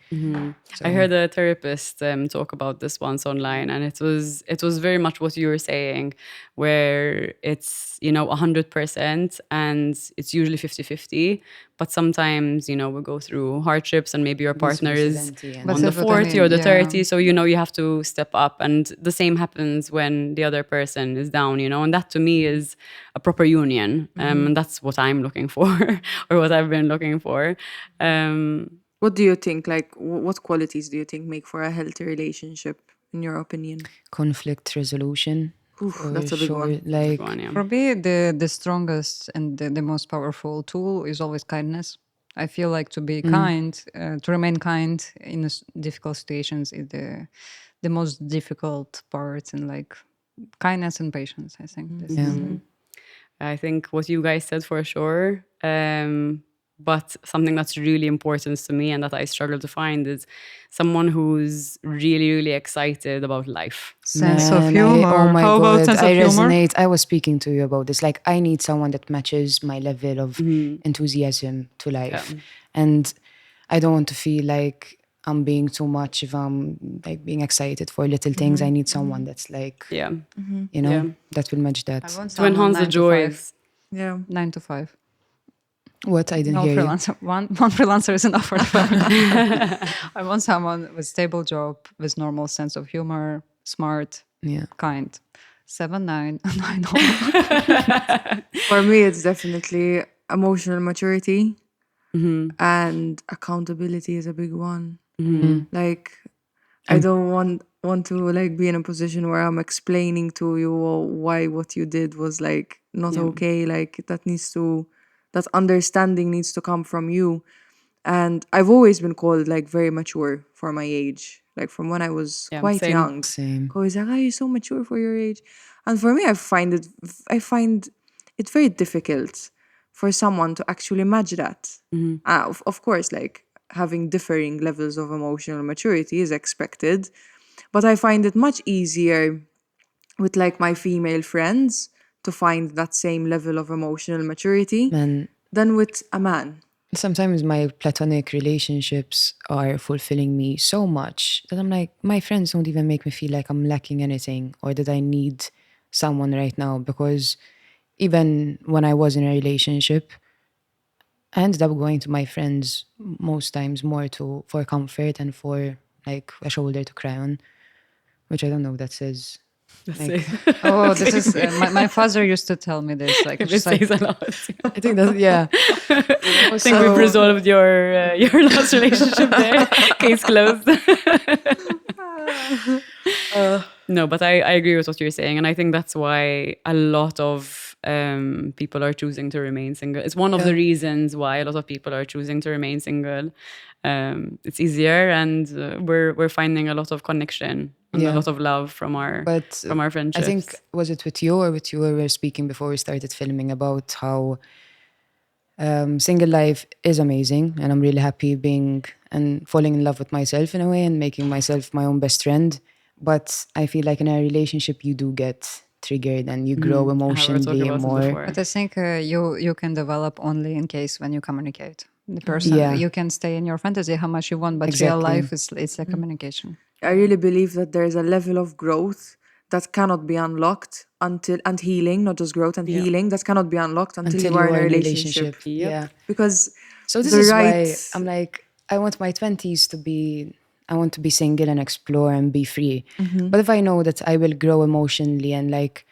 I heard a therapist talk about this once online, and it was very much what you were saying, where it's, you know, 100% and it's usually 50-50, but sometimes, you know, we go through hardships and maybe your partner is and But on the that's what I 40 or mean, the yeah. 30, so, you know, you have to step up, and the same happens when the other person is down, you know, and that to me is a proper union, and that's what I'm looking for or what I've been looking for. What do you think? Like, what qualities do you think make for a healthy relationship, in your opinion? conflict resolution. Oof, for that's a big sure. one. Like, One, yeah. for me, the strongest and the most powerful tool is always kindness. I feel like to be kind, to remain kind in difficult situations is the most difficult part, and like kindness and patience. I think this is I think what you guys said for sure. But something that's really important to me and that I struggle to find is someone who's really, really excited about life. sense of man, humor. oh my How god, about sense I of humor? resonate. I was speaking to you about this. Like, I need someone that matches my level of enthusiasm to life, and I don't want to feel like I'm being too much if I'm like being excited for little things. I need someone that's like, Yeah. you know, Yeah. that will match I that. want To someone enhance the 9 to 5. joys. Yeah. 9 to 5. What? I didn't No hear you. freelancer. One freelancer is enough for the family. I want someone with stable job, with normal sense of humor, smart, Yeah. kind. 7, 9, 9. For me, it's definitely emotional maturity, and accountability is a big one. Like, I don't want to like be in a position where I'm explaining to you why what you did was like not okay. Like, that understanding needs to come from you. And I've always been called like very mature for my age, like from when I was Yeah, quite same. young. Same. Always like, oh, you're so mature for your age. And for me, I find it very difficult for someone to actually match that. Of course, like having differing levels of emotional maturity is expected, but I find it much easier with like my female friends to find that same level of emotional maturity Man, than with a man. sometimes my platonic relationships are fulfilling me so much that I'm like, my friends don't even make me feel like I'm lacking anything or that I need someone right now. Because even when I was in a relationship, I ended up going to my friends most times more for comfort and for like a shoulder to cry on, which I don't know what that says. Like, Oh, this is my father used to tell me this. Like, It just like says a lot. I think that, yeah. I think we've resolved your last relationship there. Case closed. No, but I agree with what you're saying, and I think that's why a lot of people are choosing to remain single. It's one of the reasons why a lot of people are choosing to remain single. It's easier, and we're finding a lot of connection and a lot of love from our friendships. I think, was it with you or with you we were speaking before we started filming about how single life is amazing, and I'm really happy being and falling in love with myself in a way and making myself my own best friend. But I feel like in a relationship you do get triggered and you grow emotionally more. But I think you can develop only in case when you communicate. The person you can stay in your fantasy how much you want, but real life it's a communication. I really believe that there is a level of growth that cannot be unlocked and healing, not just growth and healing, that cannot be unlocked until you are in a relationship. Yeah. Because So this the is right why I'm like, I want my 20s to be I want to be single and explore and be free. But if I know that I will grow emotionally and like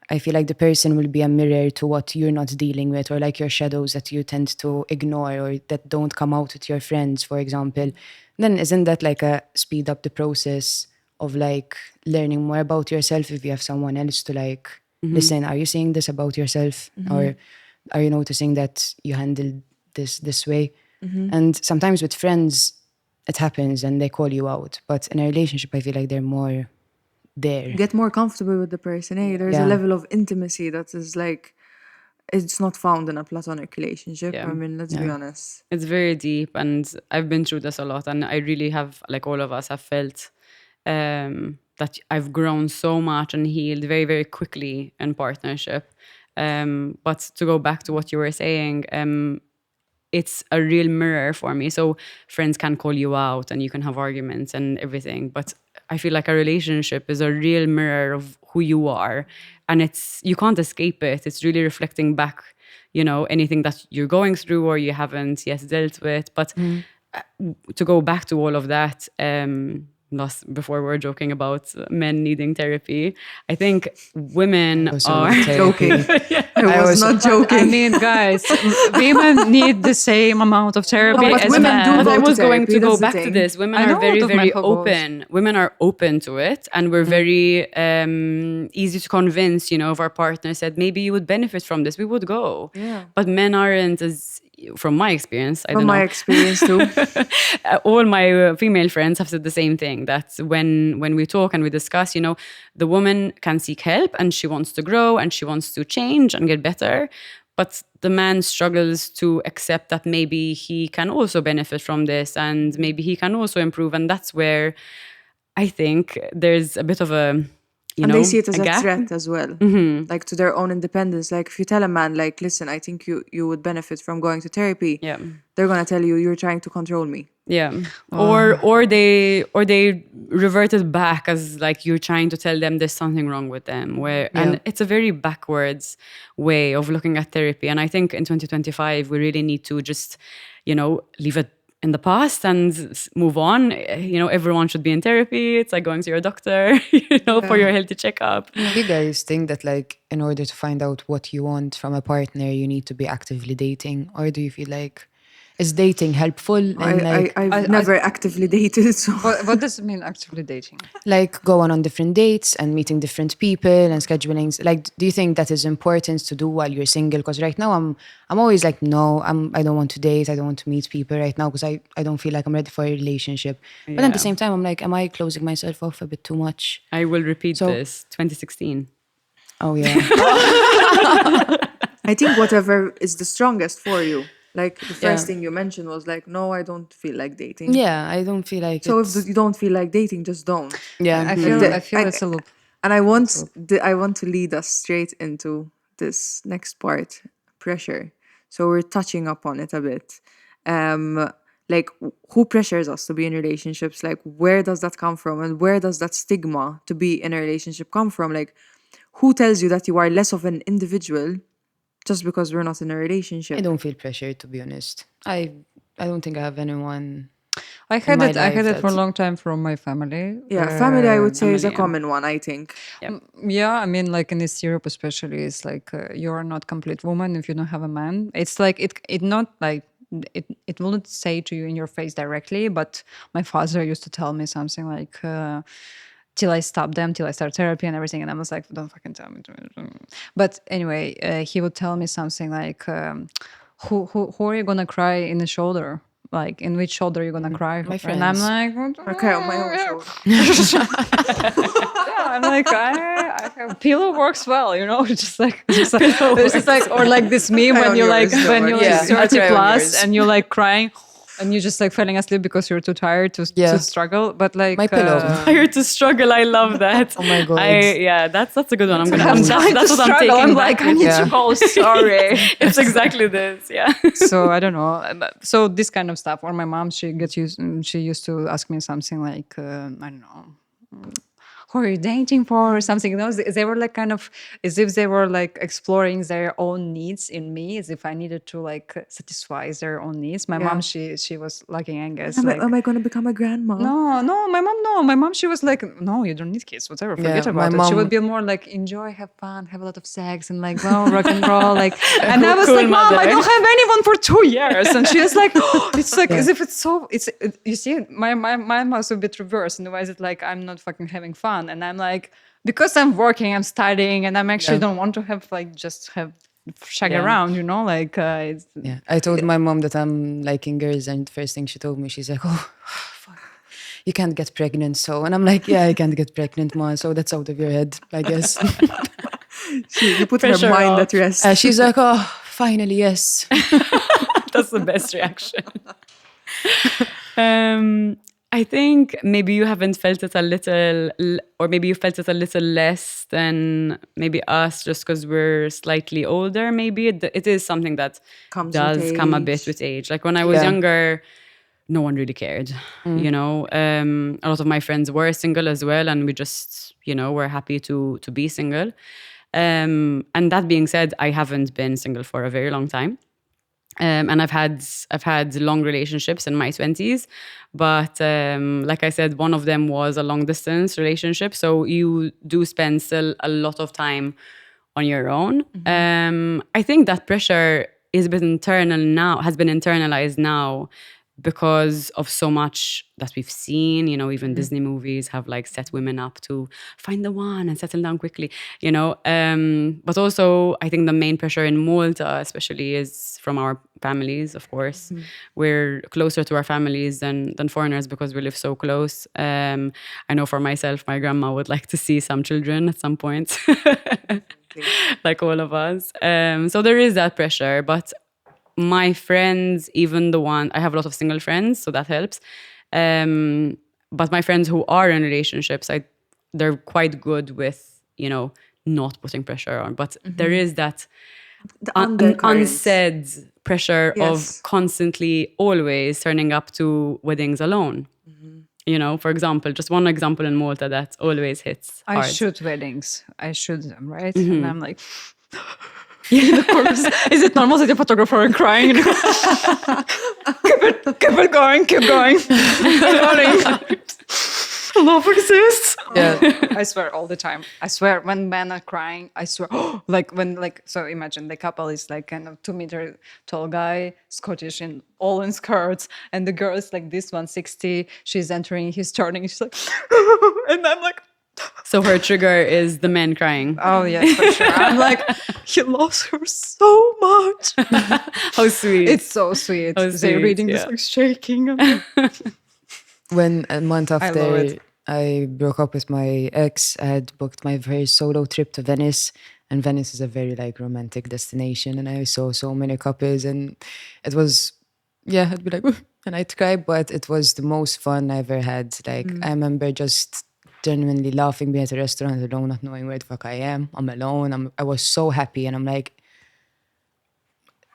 I feel like the person will be a mirror to what you're not dealing with, or like your shadows that you tend to ignore or that don't come out with your friends, for example, then isn't that like a speed up the process of like learning more about yourself if you have someone else to like, listen, are you saying this about yourself? Or are you noticing that you handled this way? And sometimes with friends, it happens and they call you out. But in a relationship, I feel like they're more there. Get more comfortable with the person. Hey, there's a Yeah. level of intimacy that is like, it's not found in a platonic relationship. Yeah. I mean, let's be honest. It's very deep, and I've been through this a lot, and I really have, like all of us have felt that I've grown so much and healed very, very quickly in partnership. But to go back to what you were saying, it's a real mirror for me. So friends can call you out and you can have arguments and everything, but I feel like a relationship is a real mirror of who you are, and you can't escape it. It's really reflecting back, anything that you're going through or you haven't yet dealt with. But to go back to all of that, before we're joking about men needing therapy, I think women are Joking. I was not joking. I mean, guys, women need the same amount of therapy No, but as women men. do But I go to was going therapy, to go that's the back to thing. this. Women I are know very, one of my very co-goals. open. Women are open to it, and we're very easy to convince. If our partner said maybe you would benefit from this, we would go. Yeah. But men aren't as, from my experience, I From don't know. my experience too. All my female friends have said the same thing, that when we talk and we discuss, the woman can seek help and she wants to grow and she wants to change and get better. But the man struggles to accept that maybe he can also benefit from this and maybe he can also improve. And that's where I think there's a bit of a, And they see it as a gap. threat as well, like to their own independence. Like if you tell a man, like, listen, I think you would benefit from going to therapy, Yeah. they're gonna tell you you're trying to control me. Yeah. Or they revert it back as like you're trying to tell them there's something wrong with them. And it's a very backwards way of looking at therapy. And I think in 2025 we really need to just, leave it in the past and move on. Everyone should be in therapy. It's like going to your doctor, for your healthy checkup. Do you guys think that like in order to find out what you want from a partner, you need to be actively dating? Or do you feel like, is dating helpful? And I've never actively dated, so What does it mean, actively dating? like going on different dates and meeting different people and scheduling, like, do you think that is important to do while you're single? Because right now I'm always like, no, I don't want to date, I don't want to meet people right now because I don't feel like I'm ready for a relationship. But at the same time I'm like, am I closing myself off a bit too much? I will repeat this, 2016. Oh yeah. I think whatever is the strongest for you. Like the first thing you mentioned was like, no, I don't feel like dating. Yeah, I don't feel like So it's, if you don't feel like dating, just don't. yeah. I feel it's a loop. And I want to lead us straight into this next part, pressure. So we're touching up on it a bit. Like who pressures us to be in relationships? Like where does that come from? And where does that stigma to be in a relationship come from? Like who tells you that you are less of an individual just because we're not in a relationship? I don't feel pressure, to be honest. I don't think I have anyone. I had my it. I had life it for a that- long time from my family. Yeah, family I would say is a family, common one, I think. Yeah, I mean, like in East Europe, especially, it's like you are not complete woman if you don't have a man. It's like it not like it wouldn't say to you in your face directly, but my father used to tell me something like. Till I stop them, till I start therapy and everything. And I was like, don't fucking tell me. But anyway, he would tell me something like, who are you going to cry in the shoulder? Like, in which shoulder are you going to cry? My And I'm friends. like, I cry on my own shoulder. I'm like, I pillow works well, just like there's just like, or like this meme Cry when on you're like, yours, when don't you're worry. like Yeah, I 30 cry on plus yours. and you're like crying and you're just like falling asleep because you're too tired to struggle. But like My pillow. Tired to struggle. I love that. Oh my God. That's a good one. I'm I'm trying to that's what I'm struggle. taking I'm back like, I with need me. to go. Sorry. It's exactly this. Yeah. So I don't know. So this kind of stuff. Or my mom, she used to ask me something like, I don't know, who are you dating for or something? You know, they were like kind of as if they were like exploring their own needs in me, as if I needed to like satisfy their own needs. My mom, she was lucky Angus. Like, Am I going to become a grandma? no, my mom, no. My mom, she was like, no, you don't need kids, whatever, forget Yeah, my about it. She mom- would be more like, enjoy, have fun, have a lot of sex, and like, well, rock and roll. Like, and I was cool like, Mom, I mother. don't have anyone for 2 years. And she was like, it's like, as if it's so, you see, my mom was a bit reversed in the way that like, I'm not fucking having fun. And I'm like, because I'm working, I'm studying, and I'm actually don't want to have like, just have shag around, you know, like, it's, Yeah, I told my mom that I'm liking girls, and the first thing she told me, she's like, "Oh, fuck, you can't get pregnant." So, and I'm like, "Yeah, I can't get pregnant, ma. So that's out of your head, I guess." You put Pressure her mind off. at rest. She's like, "Oh, finally, yes." That's the best reaction. I think maybe you haven't felt it a little, or maybe you felt it a little less than maybe us, just because we're slightly older. Maybe it is something that Comes does with come a age. bit with age. Like when I was Yeah. younger, no one really cared. You know, a lot of my friends were single as well, and we just, were happy to be single. And that being said, I haven't been single for a very long time. And I've had long relationships in my 20s, but like I said, one of them was a long distance relationship. So you do spend still a lot of time on your own. I think that pressure is a bit has been internalized now because of so much that we've seen. Even Disney movies have like set women up to find the one and settle down quickly, but also I think the main pressure in Malta especially is from our families, of course. We're closer to our families than foreigners because we live so close. I know for myself, my grandma would like to see some children at some point, like all of us. So there is that pressure, but my friends, even I have a lot of single friends, so that helps. But my friends who are in relationships, they're quite good with, not putting pressure on. But there is that The undercurrents. unsaid pressure Yes. of constantly, always turning up to weddings alone. For example, just one example in Malta that always hits I hard. shoot weddings. I shoot them, right? And I'm like, of course, is it normal that the photographer are crying? keep it going, keep going. Love exists. Yeah. I swear all the time. I swear when men are crying, I swear. So imagine the couple is like kind of 2-meter tall guy, Scottish in all in skirts, and the girl is like this 160. She's entering, he's turning, she's like, and I'm like, So her trigger is the men crying. oh yes, for sure. I'm like, he loves her so much. How sweet. It's so sweet. Oh, They're sweet, reading this yeah. like shaking. When a month love after it. I broke up with my ex, I had booked my first solo trip to Venice. And Venice is a very like romantic destination. And I saw so many couples, and it was, I'd be like, and I'd cry, but it was the most fun I ever had. Like, I remember just genuinely laughing, being at a restaurant alone, not knowing where the fuck I am. I'm alone. I was so happy. And I'm like,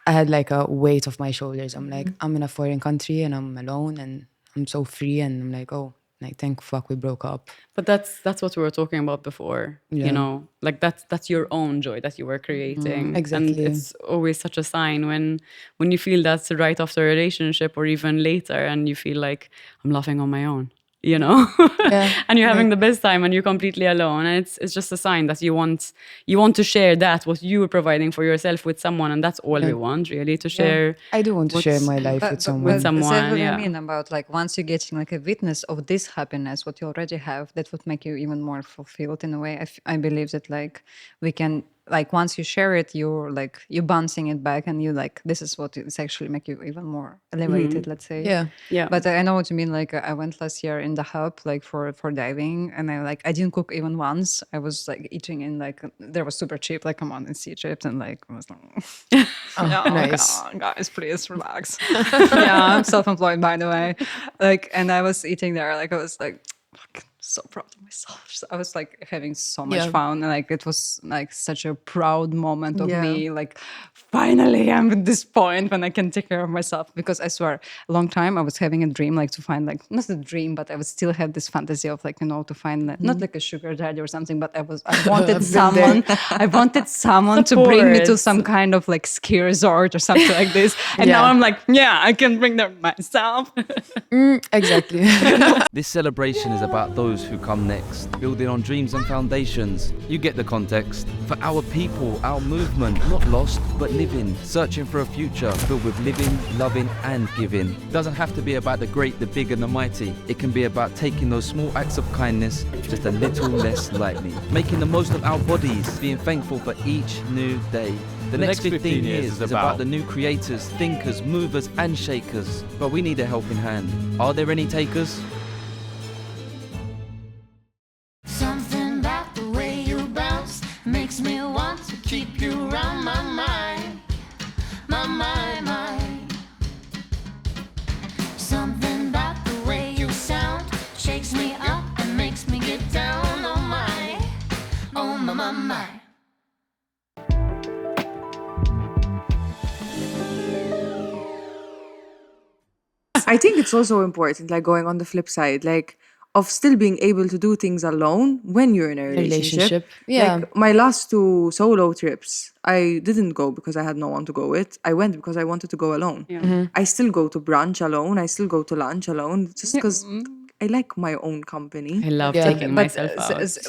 I had like a weight off my shoulders. I'm like, I'm in a foreign country and I'm alone and I'm so free. And I'm like, oh, like, thank fuck we broke up. But that's what we were talking about before. Yeah. Like that's your own joy that you were creating. Exactly. And it's always such a sign when you feel that's right after a relationship or even later, and you feel like I'm laughing on my own. Yeah. And you're having the best time and you're completely alone, and it's just a sign that you want to share what you were providing for yourself with someone, and that's all we want, really, to share. I do want to share my life with someone. With someone, That's what yeah. I mean about like once you're getting like a witness of this happiness, what you already have, that would make you even more fulfilled in a way. I believe that like we can, like once you share it, you're bouncing it back, and you like, this is what it's actually make you even more elevated, let's say. Yeah. But I know what you mean. Like I went last year in the hub, like for diving, and I didn't cook even once. I was like eating in like, there was super cheap, like come on, it's Egypt, and like I was like, nice. come on, guys, please relax. Yeah, I'm self-employed, by the way. Like, and I was eating there, like I was like, so proud of myself. So I was like having so much fun, and like it was like such a proud moment of me. Like finally, I'm at this point when I can take care of myself. Because I swear, a long time I was having a dream, like to find like not a dream, but I would still have this fantasy of like to find like, not like a sugar daddy or something, but I wanted someone. I wanted someone to bring me to some kind of like ski resort or something like this. And now I'm like, I can bring them myself. Exactly. This celebration is about those who come next, building on dreams and foundations. You get the context. For our people, our movement, not lost, but living, searching for a future filled with living, loving, and giving. It doesn't have to be about the great, the big, and the mighty. It can be about taking those small acts of kindness just a little less lightly, making the most of our bodies, being thankful for each new day. The next 15 years is about the new creators, thinkers, movers, and shakers. But we need a helping hand. Are there any takers? Something about the way you bounce makes me want to keep you around my mind. My mind, mind. Something about the way you sound shakes me up and makes me get down on my, oh my. I think it's also important, like going on the flip side, like of still being able to do things alone when you're in a relationship. Yeah. Like my last 2 solo trips, I didn't go because I had no one to go with. I went because I wanted to go alone. I still go to brunch alone. I still go to lunch alone just because I like my own company. I love Yeah. taking But, myself out.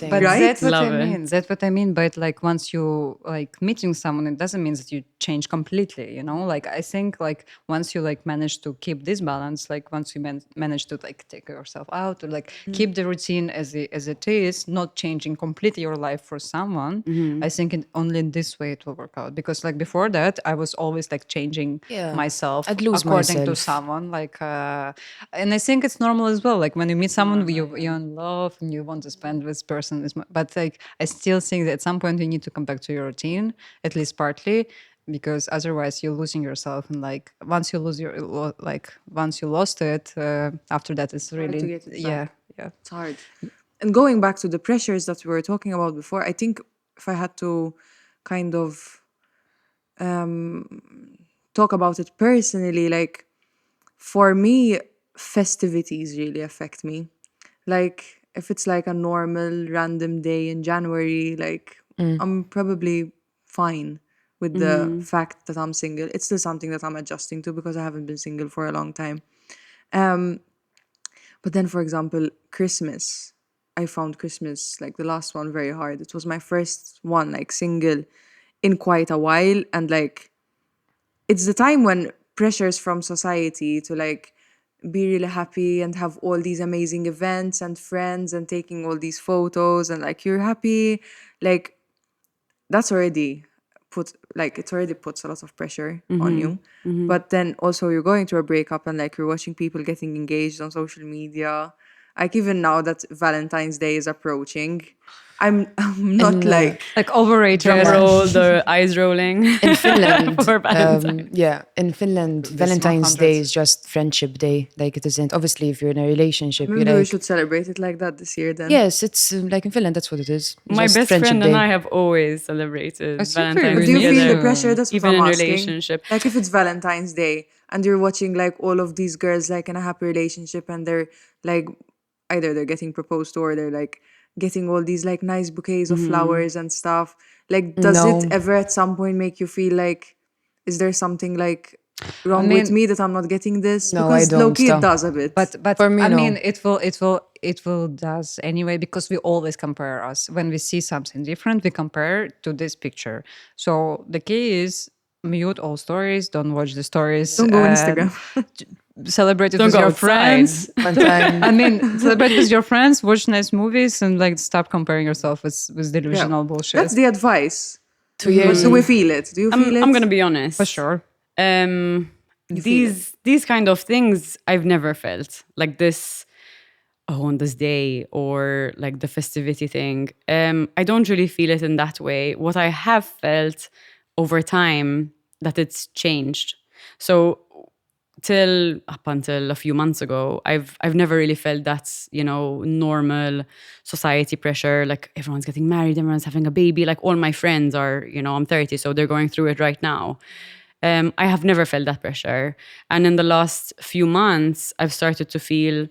but Right? that's what Love I it. mean. That's what I mean. But like once you like meeting someone, it doesn't mean that you change completely. You know, like I think like once you like manage to keep this balance, like once you manage to like take yourself out or like keep the routine as it is, not changing completely your life for someone. I think only in this way it will work out. Because like before that, I was always like changing myself I'd lose according to myself. someone. Like, and I think it's normal as well. Like when you meet someone you're in love and you want to spend with this person, but like I still think that at some point you need to come back to your routine, at least partly, because otherwise you're losing yourself. And like once you lose once you lost it, after that it's to really get it yeah. It's hard. And going back to the pressures that we were talking about before, I think if I had to kind of talk about it personally, like for me, festivities really affect me. Like if it's like a normal random day in January, like I'm probably fine with the fact that I'm single. It's still something that I'm adjusting to because I haven't been single for a long time. But then, for example, Christmas, I found Christmas, like the last one, very hard. It was my first one, like single, in quite a while. And like, it's the time when pressures from society to like be really happy and have all these amazing events and friends and taking all these photos and like you're happy, like that's already it already puts a lot of pressure on you. But then also you're going through a breakup and like you're watching people getting engaged on social media. Like even now that Valentine's Day is approaching, I'm not like overrated. Drum roll, the eyes rolling. In Finland, For Valentine's. in Finland, Valentine's Day is just friendship day. Like it isn't. Obviously, if you're in a relationship, maybe you're we like, should celebrate it like that this year then. yes, it's like in Finland. That's what it is. My Just best friendship friend day. and I have always celebrated super Valentine's But do you feel together, the pressure? That's what even I'm in asking. relationship. Like if it's Valentine's Day and you're watching like all of these girls like in a happy relationship and they're like either they're getting proposed to or they're like getting all these like nice bouquets of flowers and stuff. Like does No. it ever at some point make you feel like is there something like wrong with me that I'm not getting this? No, because I don't, low-key though. it does a bit. But For me, I no. mean, it will does anyway, because we always compare us. When we see something different, we compare to this picture. So the key is mute all stories, don't watch the stories. Don't go on and Instagram. Celebrate it Don't with go your outside. friends. One time, I mean, celebrate with your friends, watch nice movies, and like stop comparing yourself with delusional bullshit. That's the advice. 2 years. Do we feel it? Do you feel it? I'm gonna be honest. For sure. These kind of things I've never felt like this. Oh, on this day or like the festivity thing. I don't really feel it in that way. What I have felt over time that it's changed. So till up until a few months ago, I've never really felt that, normal society pressure. Like everyone's getting married, everyone's having a baby. Like all my friends are, I'm 30, so they're going through it right now. I have never felt that pressure. And in the last few months, I've started to feel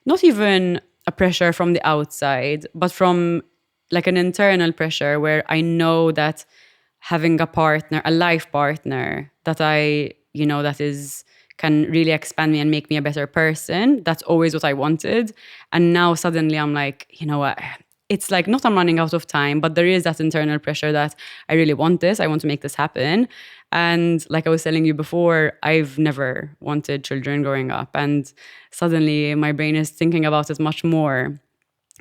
not even a pressure from the outside, but from like an internal pressure where I know that having a life partner that can really expand me and make me a better person. That's always what I wanted. And now suddenly I'm like, you know what? It's like not I'm running out of time, but there is that internal pressure that I really want this. I want to make this happen. And like I was telling you before, I've never wanted children growing up. And suddenly my brain is thinking about it much more.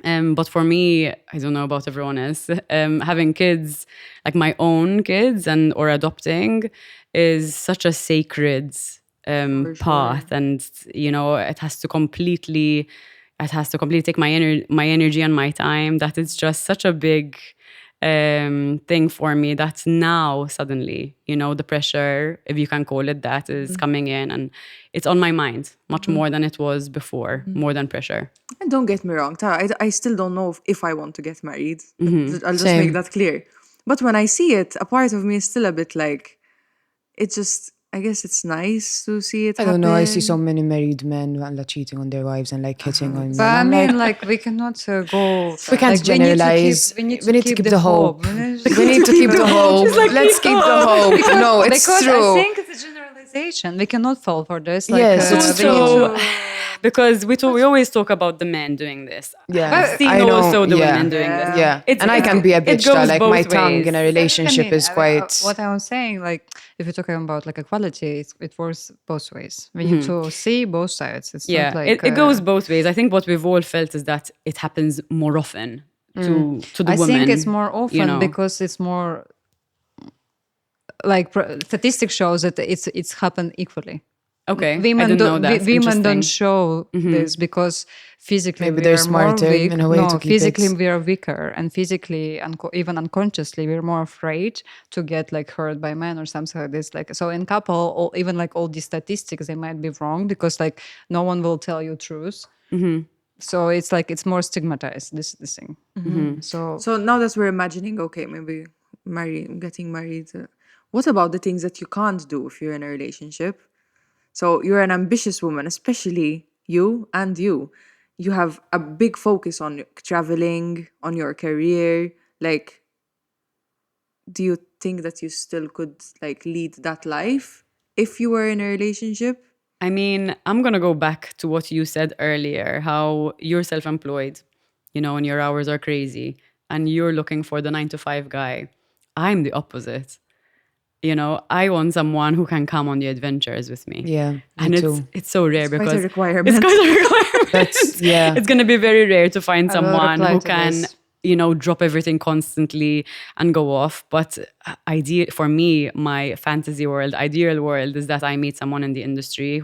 But for me, I don't know about everyone else, having kids, like my own kids or adopting is such a sacred path. And, it has to completely take my energy and my time, that it's just such a big thing for me that now suddenly, the pressure, if you can call it that, is coming in and it's on my mind much more than it was before, more than pressure. And don't get me wrong, Tara, I still don't know if I want to get married. I'll just Same. make that clear. But when I see it, a part of me is still a bit like, it just, I guess it's nice to see it I don't know. I see happen. so many married men like cheating on their wives and like hitting on. But I I'm mean, like, we cannot go. we can't like, generalize. We need to keep the hope. We We need to keep the hope. Let's keep the hope. No, it's because true. I think it's a generalization. We cannot fall for this. Like, Yes, it's we need true. to- Because we always talk about the men doing this. Yeah, I've seen I know, also the yeah. women doing this. Yeah, It's- and I it's- can be a it bitch. goes Like both my tongue ways. in a relationship is quite. What I was saying, like, if you're talking about like equality, it works both ways. We need to see both sides. It's Yeah, not like it goes both ways. I think what we've all felt is that it happens more often to the I women. think it's more often because it's more like statistics shows that it's happened equally. Okay, I Women didn't know don't. that. Women don't Interesting. show this because physically Maybe we they're are more smarter weak. in a way No, to keep physically it. we are weaker, and physically even unconsciously we're more afraid to get like hurt by men or something like this. Like so, in couple, or even like all these statistics, they might be wrong because like no one will tell you truth. So it's like it's more stigmatized. This thing. So So now that we're imagining, okay, maybe getting married, what about the things that you can't do if you're in a relationship? So you're an ambitious woman, especially you. You have a big focus on traveling, on your career. Like, do you think that you still could like lead that life if you were in a relationship? I mean, I'm going to go back to what you said earlier, how you're self-employed, and your hours are crazy and you're looking for the 9-to-5 guy. I'm the opposite. I want someone who can come on the adventures with me. Yeah, me And too. it's so rare Quite because a requirement. it's quite a requirement. Yeah. It's going to be very rare to find I will someone reply who to can, this. drop everything constantly and go off. But for me, my fantasy world, ideal world is that I meet someone in the industry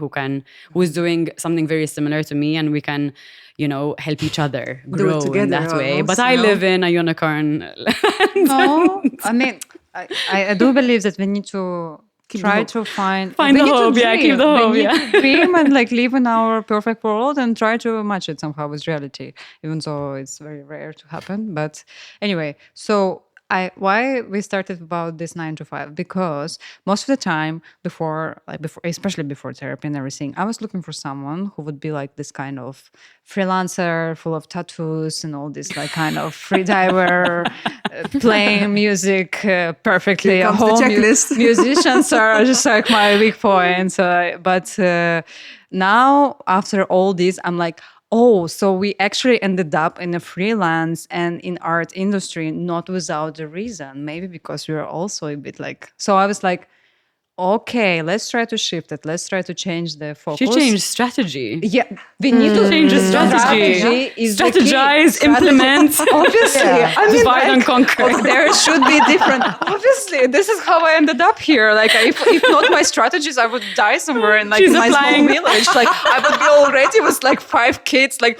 who's doing something very similar to me, and we can, help each other grow in together that way. almost, But I live in a unicorn land. no, I mean, I do believe that we need to try to find Find we the need to hope, yeah, dream. keep the hope, We need yeah. to dream and like live in our perfect world and try to match it somehow with reality, even though it's very rare to happen. But anyway, so why we started about this 9-to-5, because most of the time before especially before therapy and everything, I was looking for someone who would be like this kind of freelancer full of tattoos and all this like kind of free diver playing music perfectly. Here comes the checklist. Musicians are just like my weak points, but now after all this I'm like, oh, so we actually ended up in a freelance and in art industry, not without a reason. Maybe because we were also a bit like... So I was like, okay, let's try to shift it. Let's try to change the focus. She changed strategy. Yeah, we need to Change the strategy. is the key. Strategize, implement. Obviously, I mean, Divide and conquer. there should be different. Obviously, this is how I ended up here. Like, if not my strategies, I would die somewhere in like She's my applying. small village. Like, I would be already with like 5 kids, like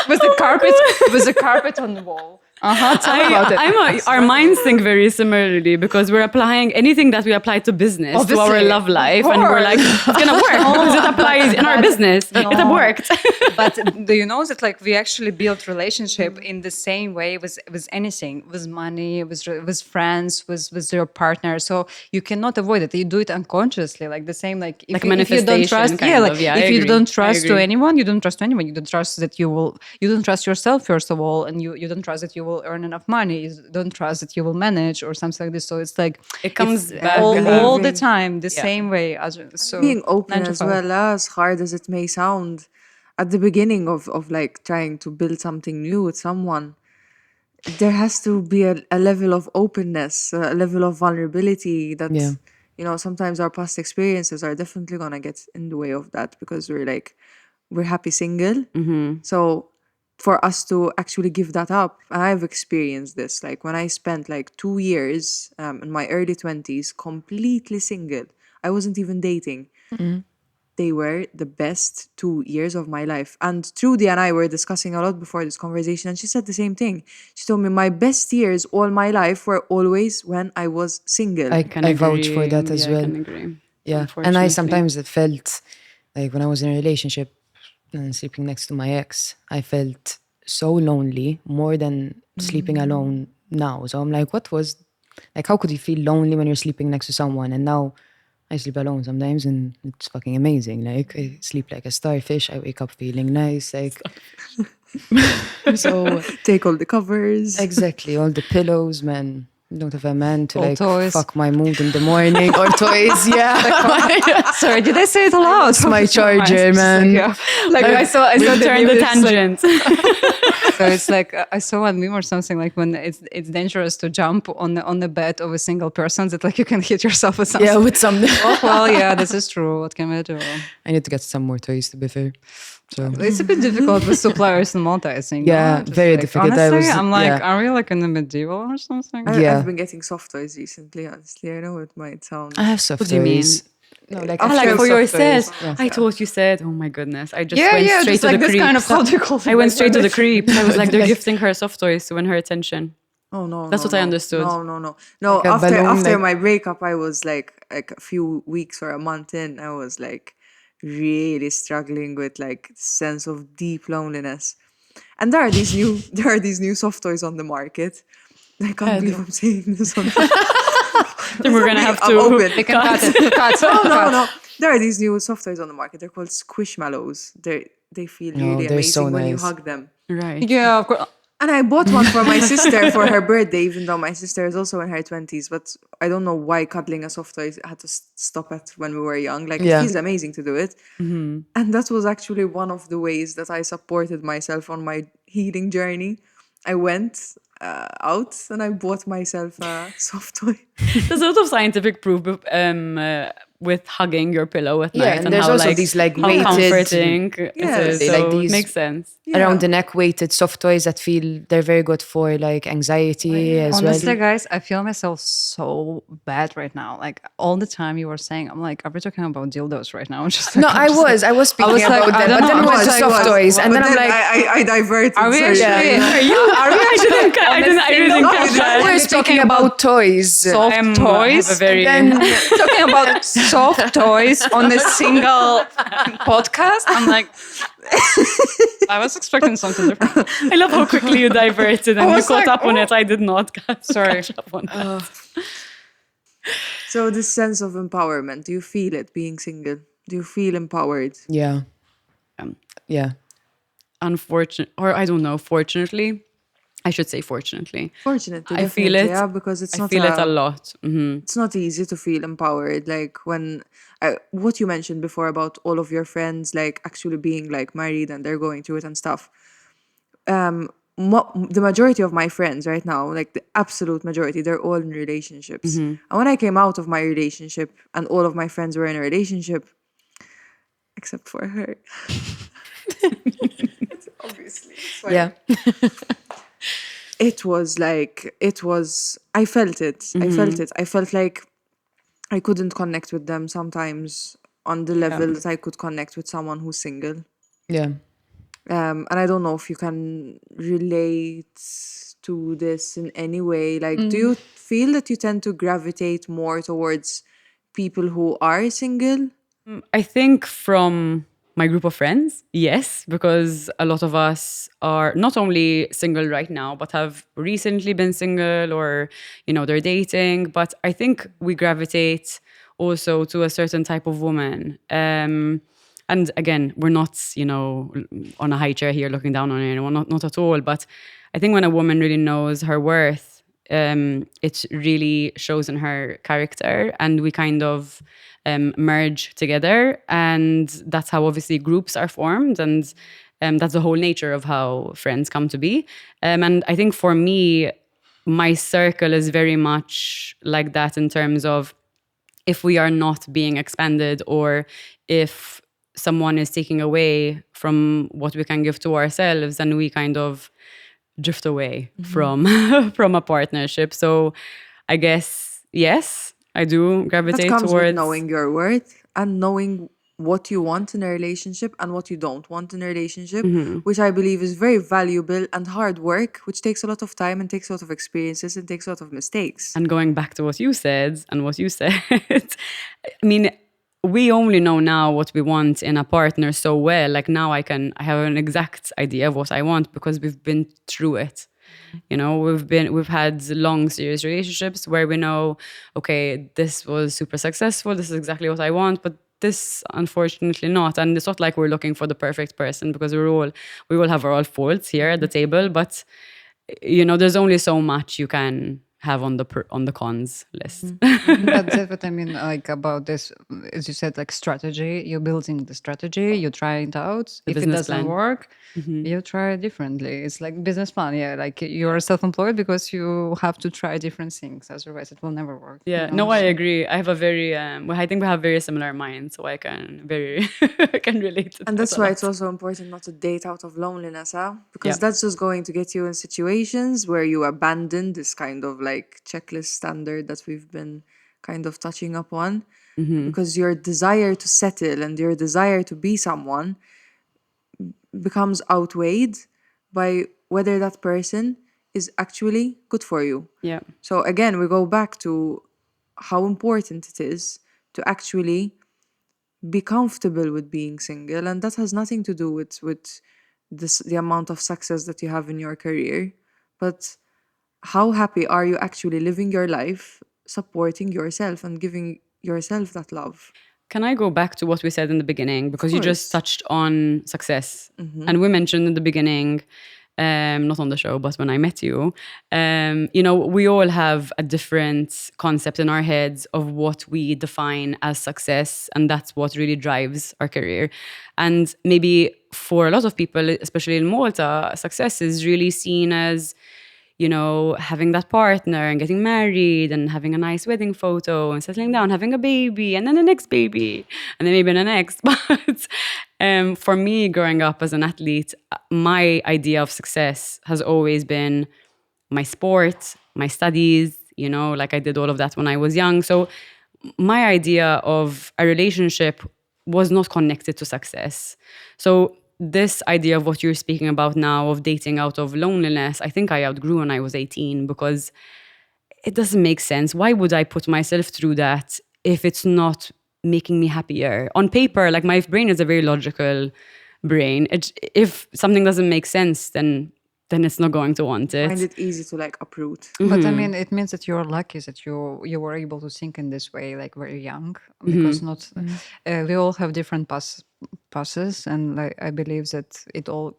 with the carpet on the wall. Tell me about it. Our minds think very similarly because we're applying anything that we apply to business to our Obviously, love life, of and we're like, it's gonna work because it applies in our business. It worked. But do you know that like we actually build relationship in the same way with anything, with money, with friends, with your partner. So you cannot avoid it. You do it unconsciously, like the same like if, if you don't trust, if you don't trust to anyone, you don't trust to anyone. You don't trust that you don't trust yourself first of all, and you don't trust that you will earn enough money. You don't trust that you will manage or something like this. So it's like It comes back all the time the same way. So Being open 9 to as 5. well, as hard as it may sound, at the beginning of like trying to build something new with someone, there has to be a level of openness, a level of vulnerability that, you know, sometimes our past experiences are definitely going to get in the way of that because we're happy single. So for us to actually give that up, and I've experienced this, like when I spent like 2 years in my early 20s completely single, I wasn't even dating. They were the best 2 years of my life. And Trudy and I were discussing a lot before this conversation, and she said the same thing. She told me my best years all my life were always when I was single. I vouch for that as well. I can agree. Yeah, and I sometimes felt like when I was in a relationship and sleeping next to my ex, I felt so lonely, more than sleeping alone now. So I'm like, how could you feel lonely when you're sleeping next to someone? And now I sleep alone sometimes and it's fucking amazing. Like I sleep like a starfish. I wake up feeling nice. Like so take all the covers. Exactly, all the pillows, man. Don't have a man to like toys. fuck my mood in the morning or toys. Yeah. Sorry, did I say it aloud? It's my charger, man. Like I saw Turn the tangent. So it's like I saw a meme or something like when it's dangerous to jump on the bed of a single person that like you can hit yourself with something. Yeah, with something. Oh, well, yeah, this is true. What can we do? I need to get some more toys, to be fair. So it's a bit difficult with suppliers and Malta, I think. Yeah, no? Just very like, difficult. Honestly, I'm like, are we like in the medieval or something? I've been getting soft toys recently, honestly. I know it might sound... I have soft What do you mean? toys. No, like, like for yourself. Yeah. I thought you said, oh my goodness. I just Yeah, went yeah, straight just to like the this creeps. kind of how do you call it? I went straight to the creeps. I was like, they're Like- gifting her soft toys to win her attention. Oh no! That's what I understood. No. Like a after balloon, like- my breakup, I was like a few weeks or a month in, I was like really struggling with like sense of deep loneliness. And there are these new soft toys on the market. I can't believe I'm saying this on. Then we're gonna have I'm to. open. They can cut it. No. There are these new soft toys on the market. They're called Squishmallows. They feel really they're amazing so when you nice. hug them. Right. Yeah, of course. And I bought one for my sister for her birthday, even though my sister is also in her 20s. But I don't know why cuddling a soft toy had to stop at when we were young. Like, Yeah. it feels amazing to do it. And that was actually one of the ways that I supported myself on my healing journey. I went out and I bought myself a soft toy. There's a lot of scientific proof with hugging your pillow at Yeah, night, and and there's how also like these, like, how weighted- comforting Yes. it is. They So like these- it makes sense. around the neck weighted soft toys that feel they're very good for like anxiety as Honestly, well. guys, I feel myself so bad right now. Like all the time you were saying, I'm like, are we talking about dildos right now? Just No, like, I was speaking was like, about I that, don't but then know, we went to I soft was. toys, and But then I'm like, I diverted. are we sorry. actually? Are you? I didn't catch that. we're talking about toys. Soft I toys. have a very Then Talking about soft toys on a single podcast. I'm like, I was expecting something different. I love how quickly you diverted and you was caught like, up on it. I did not. Sorry. Catch up on that. So this sense of empowerment, do you feel it being single? Do you feel empowered? yeah, yeah. Unfortunately, or I don't know, fortunately, I should say fortunately. Fortunately, I feel definitely, it. yeah, because it's I not feel it a lot. it's not easy to feel empowered. Like when what you mentioned before about all of your friends like actually being like married and they're going through it and stuff. The majority of my friends right now, like the absolute majority, they're all in relationships. And when I came out of my relationship and all of my friends were in a relationship, except for her. Obviously. it's fine. Yeah. I felt it. I felt like I couldn't connect with them sometimes on the level that I could connect with someone who's single. Yeah. And I don't know if you can relate to this in any way? Like, do you feel that you tend to gravitate more towards people who are single? I think from my group of friends, yes, because a lot of us are not only single right now, but have recently been single or, they're dating. But I think we gravitate also to a certain type of woman. And again, we're not, on a high chair here looking down on anyone, not at all. But I think when a woman really knows her worth, it really shows in her character, and we kind of merge together, and that's how obviously groups are formed, and that's the whole nature of how friends come to be. And I think for me, my circle is very much like that in terms of if we are not being expanded, or if someone is taking away from what we can give to ourselves, and we kind of drift away from from a partnership. So I guess yes, I do That gravitate comes with towards knowing your worth and knowing what you want in a relationship and what you don't want in a relationship, which I believe is very valuable and hard work, which takes a lot of time and takes a lot of experiences and takes a lot of mistakes. And going back to what you said, I mean, we only know now what we want in a partner so well. Like now I have an exact idea of what I want because we've been through it. We've had long, serious relationships where we know, okay, this was super successful. This is exactly what I want, but this unfortunately not. And it's not like we're looking for the perfect person, because we all have our own faults here at the table. But there's only so much you can have on the cons list. But that's what I mean, like about this, as you said, like strategy. You're building the strategy, you try it out. If it business doesn't plan. work, you try it differently. It's like business plan, yeah. Like you're self-employed because you have to try different things. Otherwise, it will never work. Yeah, no, I agree. I have a very, I think we have very similar minds, so I can I can relate to that. And that's a why lot. it's also important not to date out of loneliness, huh? Because Yeah. that's just going to get you in situations where you abandon this kind of like checklist standard that we've been kind of touching upon. Because your desire to settle and your desire to be someone becomes outweighed by whether that person is actually good for you. Yeah. So again, we go back to how important it is to actually be comfortable with being single, and that has nothing to do with the amount of success that you have in your career, but how happy are you actually living your life, supporting yourself and giving yourself that love. Can I go back to what we said in the beginning? Because you just course. touched on success. And we mentioned in the beginning, not on the show, but when I met you, we all have a different concept in our heads of what we define as success. And that's what really drives our career. And maybe for a lot of people, especially in Malta, success is really seen as, having that partner and getting married and having a nice wedding photo and settling down, having a baby and then the next baby and then maybe the next. But for me, growing up as an athlete, my idea of success has always been my sport, my studies, like I did all of that when I was young. So my idea of a relationship was not connected to success. So this idea of what you're speaking about now, of dating out of loneliness, I think I outgrew when I was 18, because it doesn't make sense. Why would I put myself through that if it's not making me happier? On paper, like my brain is a very logical brain. If something doesn't make sense, then it's not going to want it. Find it easy to like uproot. But I mean, it means that you're lucky that you were able to think in this way, like very young, because not we all have different passes, and like, I believe that it all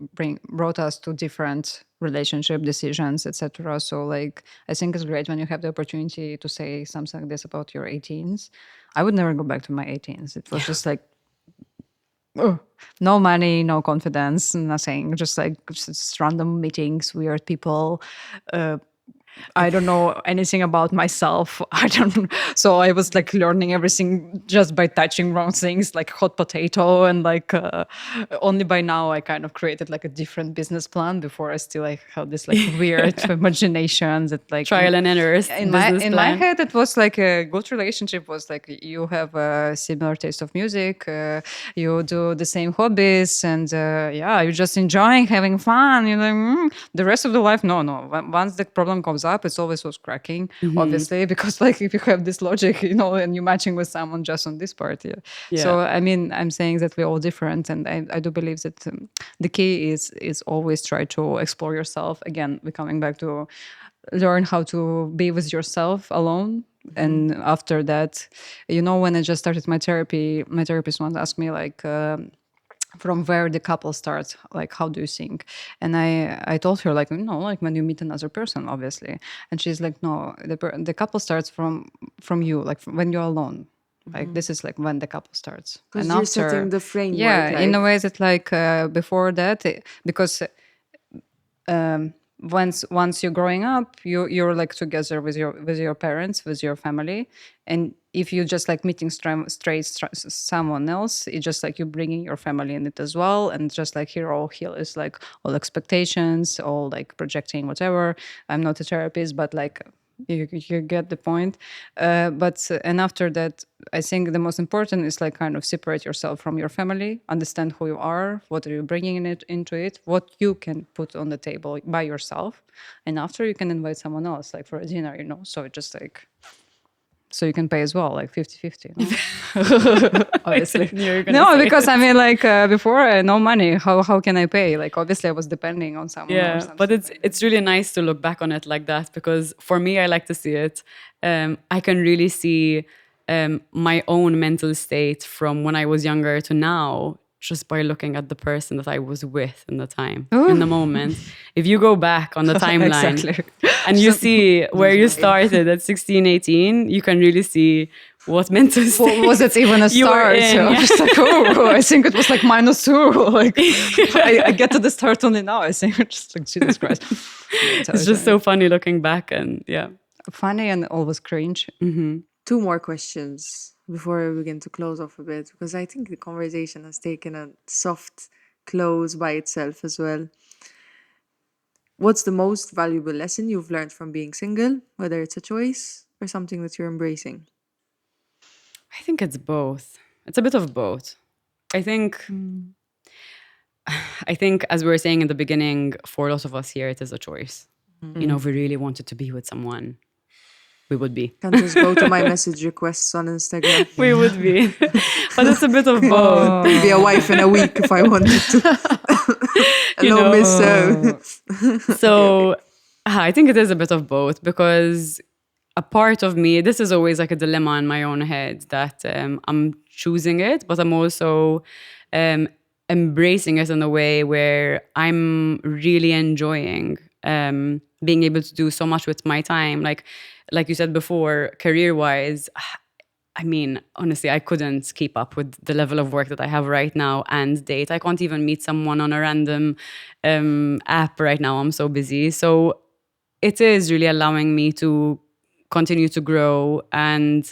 brought us to different relationship decisions, etc. So like, I think it's great when you have the opportunity to say something like this about your 18s. I would never go back to my 18s. It was just like, no money, no confidence, nothing. Just random meetings, weird people. I don't know anything about myself. I don't. So I was like learning everything just by touching wrong things, like hot potato, and like only by now I kind of created like a different business plan. Before I still like had this like weird imagination that like Trial and errors. in my head it was like a good relationship was like you have a similar taste of music, you do the same hobbies, and you're just enjoying having fun. You're like the rest of the life, no. Once the problem comes up, it's always was cracking, obviously, because like if you have this logic, and you're matching with someone just on this part. So I mean, I'm saying that we're all different, and I do believe that the key is always try to explore yourself. Again, we're coming back to learn how to be with yourself alone. And after that, when I just started my therapy, my therapist once asked me like, from where the couple starts, like how do you think? And I told her like, like when you meet another person, obviously. And she's like, no, the couple starts from you, like when you're alone. Like this is like when the couple starts. Because And you're after, setting the framework. yeah, in a way that like before that, because once you're growing up, you're like together with your parents, with your family, and if you just like meeting someone else, it's just like you bringing your family in it as well, and just like here is like all expectations, all like projecting whatever. I'm not a therapist, but like you get the point. And after that, I think the most important is like kind of separate yourself from your family, understand who you are, what are you bringing into it, what you can put on the table by yourself, and after you can invite someone else like for a dinner, so it just like so you can pay as well, like 50-50. No? Obviously. No, because I mean, like before, no money. How can I pay? Like obviously, I was depending on someone. Yeah, or something. but it's really nice to look back on it like that, because for me, I like to see it. I can really see my own mental state from when I was younger to now, just by looking at the person that I was with in the time, in the moment. If you go back on the timeline and you see where you started at 16, 18, you can really see what mental state was it even a start? So I'm just like, I think it was like -2. Like I get to the start only now. I think it's just like, Jesus Christ. It's just so funny looking back, and funny and always cringe. Mm-hmm. 2 more questions before we begin to close off a bit, because I think the conversation has taken a soft close by itself as well. What's the most valuable lesson you've learned from being single, whether it's a choice or something that you're embracing? I think it's both. It's a bit of both. I think, as we were saying in the beginning, for a lot of us here, it is a choice. If we really wanted to be with someone, we would be. Can't just go to my message requests on Instagram. We would be. But it's a bit of both. Be a wife in a week if I wanted to. Hello, Miss So. So I think it is a bit of both, because a part of me, this is always like a dilemma in my own head, that I'm choosing it, but I'm also embracing it in a way where I'm really enjoying being able to do so much with my time. Like you said before, career-wise, I mean, honestly, I couldn't keep up with the level of work that I have right now and date. I can't even meet someone on a random app right now. I'm so busy. So it is really allowing me to continue to grow and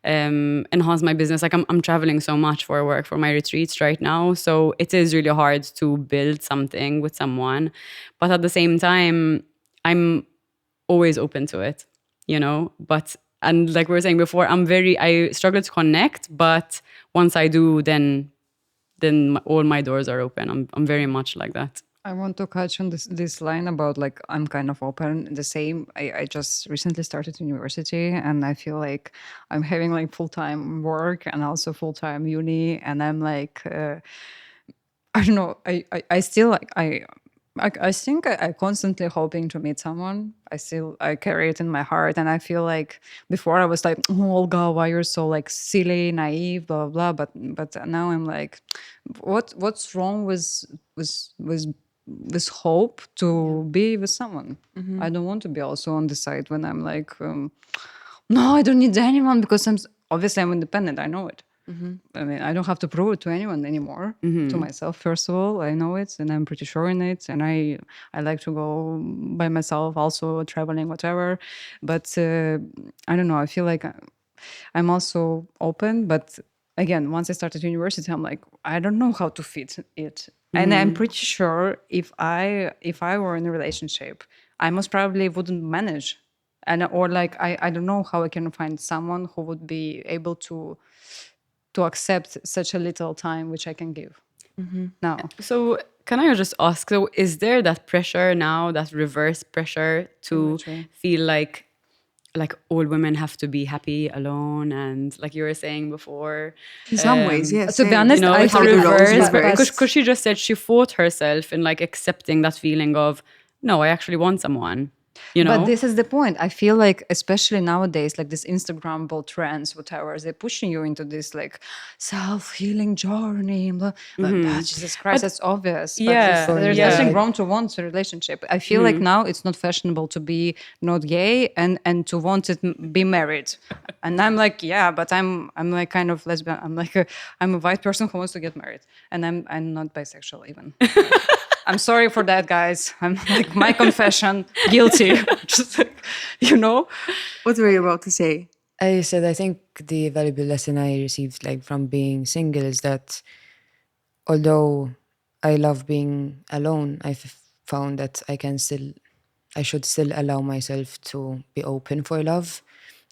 enhance my business. Like I'm traveling so much for work, for my retreats right now. So it is really hard to build something with someone. But at the same time, I'm always open to it, and like we were saying before, I struggle to connect, but once I do, then all my doors are open. I'm very much like that. I want to catch on this line about like I'm kind of open. The same. I just recently started university, and I feel like I'm having like full-time work and also full-time uni, and I'm like I don't know. I still like I think I constantly hoping to meet someone. I carry it in my heart, and I feel like before I was like, oh, Olga, why you're so like silly, naive, blah blah. But now I'm like, what's wrong with this hope to be with someone? I don't want to be also on the side when I'm like, no, I don't need anyone, because I'm independent. I know it. I mean, I don't have to prove it to anyone anymore. To myself, first of all, I know it, and I'm pretty sure in it. And I like to go by myself, also traveling, whatever. But I don't know. I feel like I'm also open. But again, once I started university, I'm like, I don't know how to fit it. And I'm pretty sure if I were in a relationship, I most probably wouldn't manage. And or like I don't know how I can find someone who would be able to accept such a little time which I can give. No. So can I just ask, so is there that pressure now, that reverse pressure to feel like all women have to be happy alone, and like you were saying before, In some ways, yes. To be honest, I it's feel reversed but- because she just said she fought herself in like accepting that feeling of, no, I actually want someone, you know? But this is the point. I feel like, especially nowadays, like this Instagrammable trends, whatever, they're pushing you into this like self-healing journey. But Jesus Christ, that's obvious. But Yeah, there's yeah. nothing wrong to want a relationship. I feel like now it's not fashionable to be not gay and to want to be married. And I'm like, yeah, but I'm like kind of lesbian. I'm like I'm a white person who wants to get married, and I'm not bisexual even. I'm sorry for that, guys. I'm like, my confession, guilty. Just like, you know? What were you about to say? I said I think the valuable lesson I received like from being single is that although I love being alone, I've found that I should still allow myself to be open for love,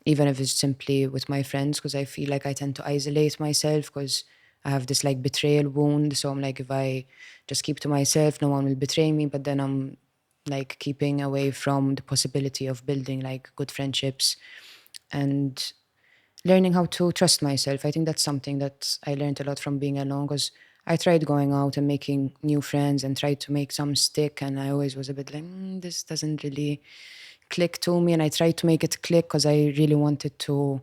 even if it's simply with my friends, because I feel like I tend to isolate myself because I have this like betrayal wound. So I'm like, if I just keep to myself, no one will betray me. But then I'm like keeping away from the possibility of building like good friendships and learning how to trust myself. I think that's something that I learned a lot from being alone, because I tried going out and making new friends and tried to make some stick. And I always was a bit like, this doesn't really click to me. And I tried to make it click because I really wanted to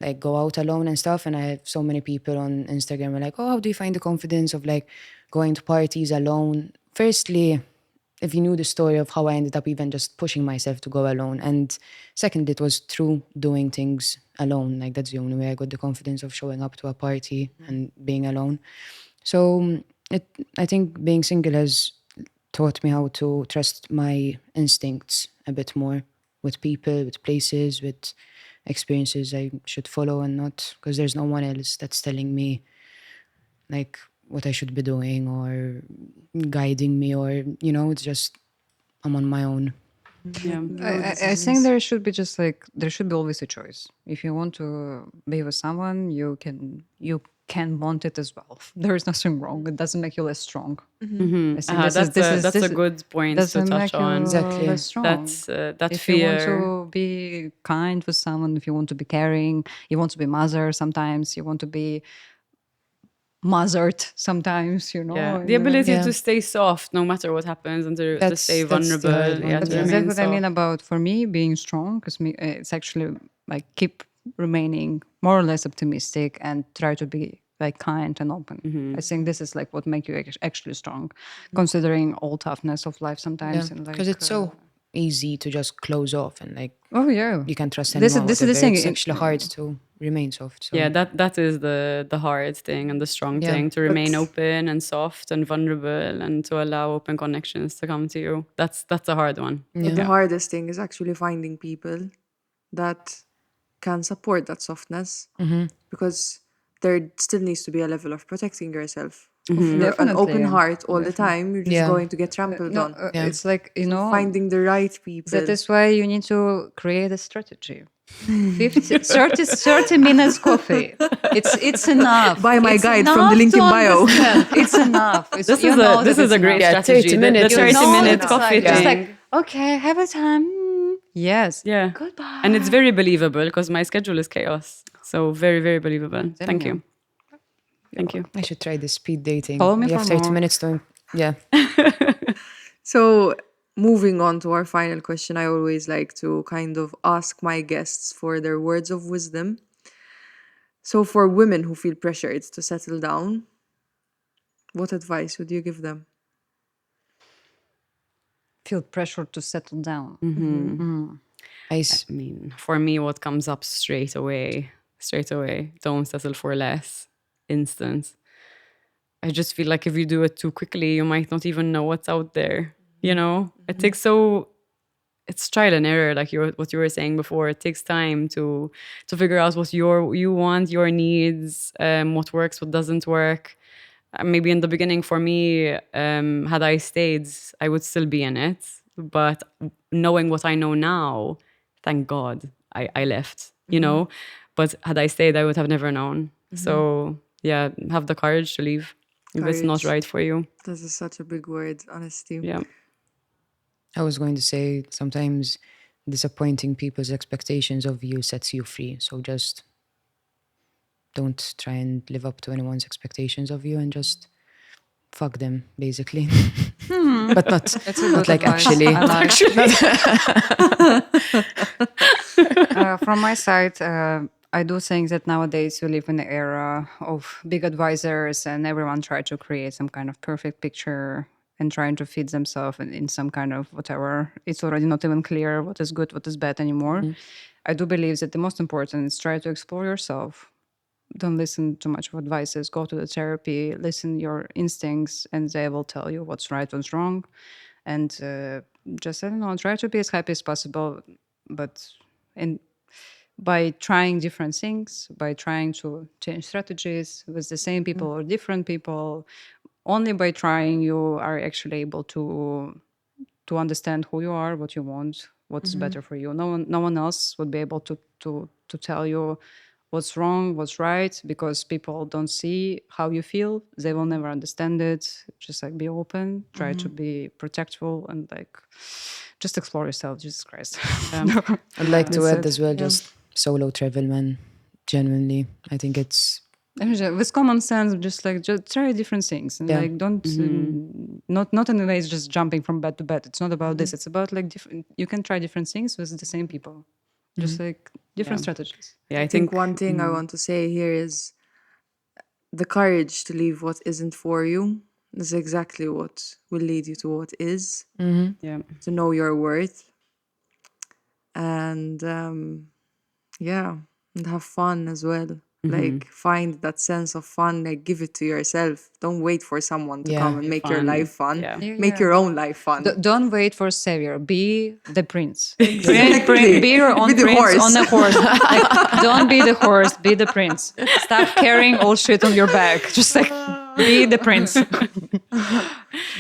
like go out alone and stuff. And I have so many people on Instagram are like, oh, how do you find the confidence of like going to parties alone? Firstly, if you knew the story of how I ended up even just pushing myself to go alone. And second, it was through doing things alone. Like that's the only way I got the confidence of showing up to a party and being alone. So I think being single has taught me how to trust my instincts a bit more with people, with places, with experiences I should follow and not, because there's no one else that's telling me like what I should be doing or guiding me, or it's just I'm on my own. Yeah. I think there should be just like there should be always a choice. If you want to be with someone, you can want it as well. There is nothing wrong. It doesn't make you less strong. I think That's a good point to doesn't touch make you on. Exactly. less strong. That's that if fear. you want to be kind with someone, if you want to be caring, you want to be mother sometimes, you want to be mothered sometimes, Yeah, and, the ability Yeah. to stay soft no matter what happens, and to stay That's the vulnerable. hard one, Yeah, But to yeah. that's remain what I mean soft. about, for me, being strong, because it's actually like keep remaining more or less optimistic and try to be like kind and open. I think this is like what make you actually strong, considering all toughness of life sometimes. And Because it's so easy to just close off and like oh yeah, you can't trust This is- anyone. this is the whatever. thing, It's it- actually hard to remain soft. So. Yeah, that is the hard thing and the strong Yeah, thing, to remain but- open and soft and vulnerable and to allow open connections to come to you. That's a hard one. But the hardest thing is actually finding people that can support that softness, because there still needs to be a level of protecting yourself. If you're an open Definitely. heart all the time, you're just Yeah. going to get trampled no, on. Yeah. it's like Finding the right people. that is why you need to create a strategy. 30 minutes coffee. It's enough. Buy my It's guide from the enough link to in bio. understand. It's enough. It's, This you is know a this that is a it's great enough. 30 strategy. 30 minutes. The You 30 know minute it's coffee like, thing. just like, okay, have a time. Yes. Yeah. Goodbye. And it's very believable because my schedule is chaos. So very, very believable. Thank you. Thank you. I should try this speed dating. Follow me You have for 30 more. minutes to. Yeah. So, moving on to our final question, I always like to kind of ask my guests for their words of wisdom. So, for women who feel pressured to settle down, what advice would you give them? Feel pressure to settle down. I s- I mean, for me, what comes up straight away, straight away. Don't settle for less. Instant. I just feel like if you do it too quickly, you might not even know what's out there. You know, it takes it's trial and error, like what you were saying before. It takes time to figure out what you want, your needs, what works, what doesn't work. Maybe in the beginning for me, had I stayed, I would still be in it. But knowing what I know now, thank God I left, you know. But had I stayed, I would have never known. So yeah, have the courage to leave if it's not Courage. right for you. This is such a big word, honesty. Yeah. I was going to say sometimes disappointing people's expectations of you sets you free. So just don't try and live up to anyone's expectations of you and just fuck them, basically. But not like advice. actually. I like. From my side, I do think that nowadays we live in an era of big advisors and everyone try to create some kind of perfect picture and trying to fit themselves in some kind of whatever. It's already not even clear what is good, what is bad anymore. I do believe that the most important is try to explore yourself. Don't listen too much of advices. Go to the therapy, listen your instincts, and they will tell you what's right, what's wrong. And just, I don't know, try to be as happy as possible. But by trying different things, by trying to change strategies with the same people or different people, only by trying you are actually able to understand who you are, what you want, what's better for you. No one else would be able to tell you what's wrong, what's right, because people don't see how you feel. They will never understand it. Just like be open, try to be protectful, and like just explore yourself. Jesus Christ. I'd like to That's add it. as well, just solo travel, man. Genuinely, I think it's With common sense, just try different things and like don't not in a way it's just jumping from bed to bed. It's not about this. It's about like different. You can try different things with the same people, just like different strategies. Yeah, I think one thing I want to say here is the courage to leave what isn't for you is exactly what will lead you to what is. yeah. To know your worth and and have fun as well. Like find that sense of fun, like give it to yourself. Don't wait for someone to come and make your fun. life fun. Yeah. Make your own life fun. Don't wait for savior. Be the prince. Exactly. Be your own Be the prince horse. on a horse. Like, don't be the horse. Be the prince. Stop carrying all shit on your back. Just like be the prince.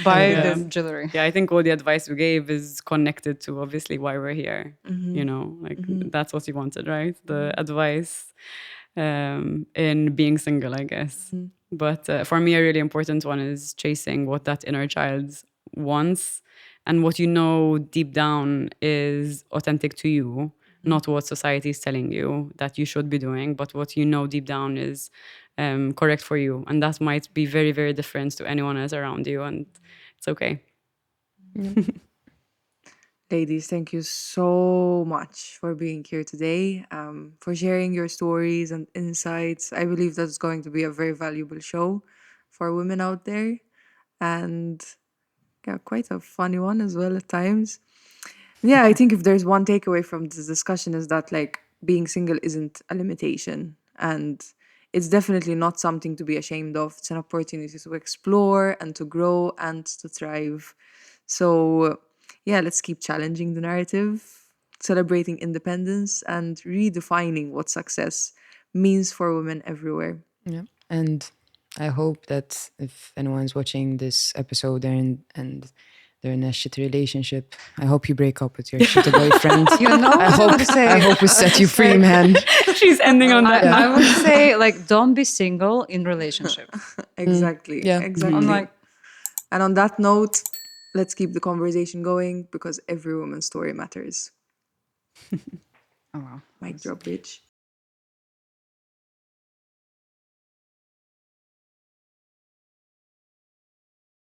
Buy the jewelry. Yeah, I think all the advice we gave is connected to obviously why we're here. You know, like that's what you wanted, right? The advice in being single, I guess. But for me, a really important one is chasing what that inner child wants and what you know deep down is authentic to you, not what society is telling you that you should be doing, but what you know deep down is correct for you. And that might be very, very different to anyone else around you. And it's okay. Ladies, thank you so much for being here today, for sharing your stories and insights. I believe that's going to be a very valuable show for women out there. And yeah, quite a funny one as well at times. Yeah, I think if there's one takeaway from this discussion is that like being single isn't a limitation. And it's definitely not something to be ashamed of. It's an opportunity to explore and to grow and to thrive. So yeah, let's keep challenging the narrative, celebrating independence, and redefining what success means for women everywhere. Yeah. And I hope that if anyone's watching this episode and they're in a shitty relationship, I hope you break up with your shitty boyfriend. I hope we set you free, man. She's ending on that. I would say like don't be single in relationship. Exactly. Yeah. Exactly. I'm like, And on that note, let's keep the conversation going because every woman's story matters. oh wow. Mic drop, bitch.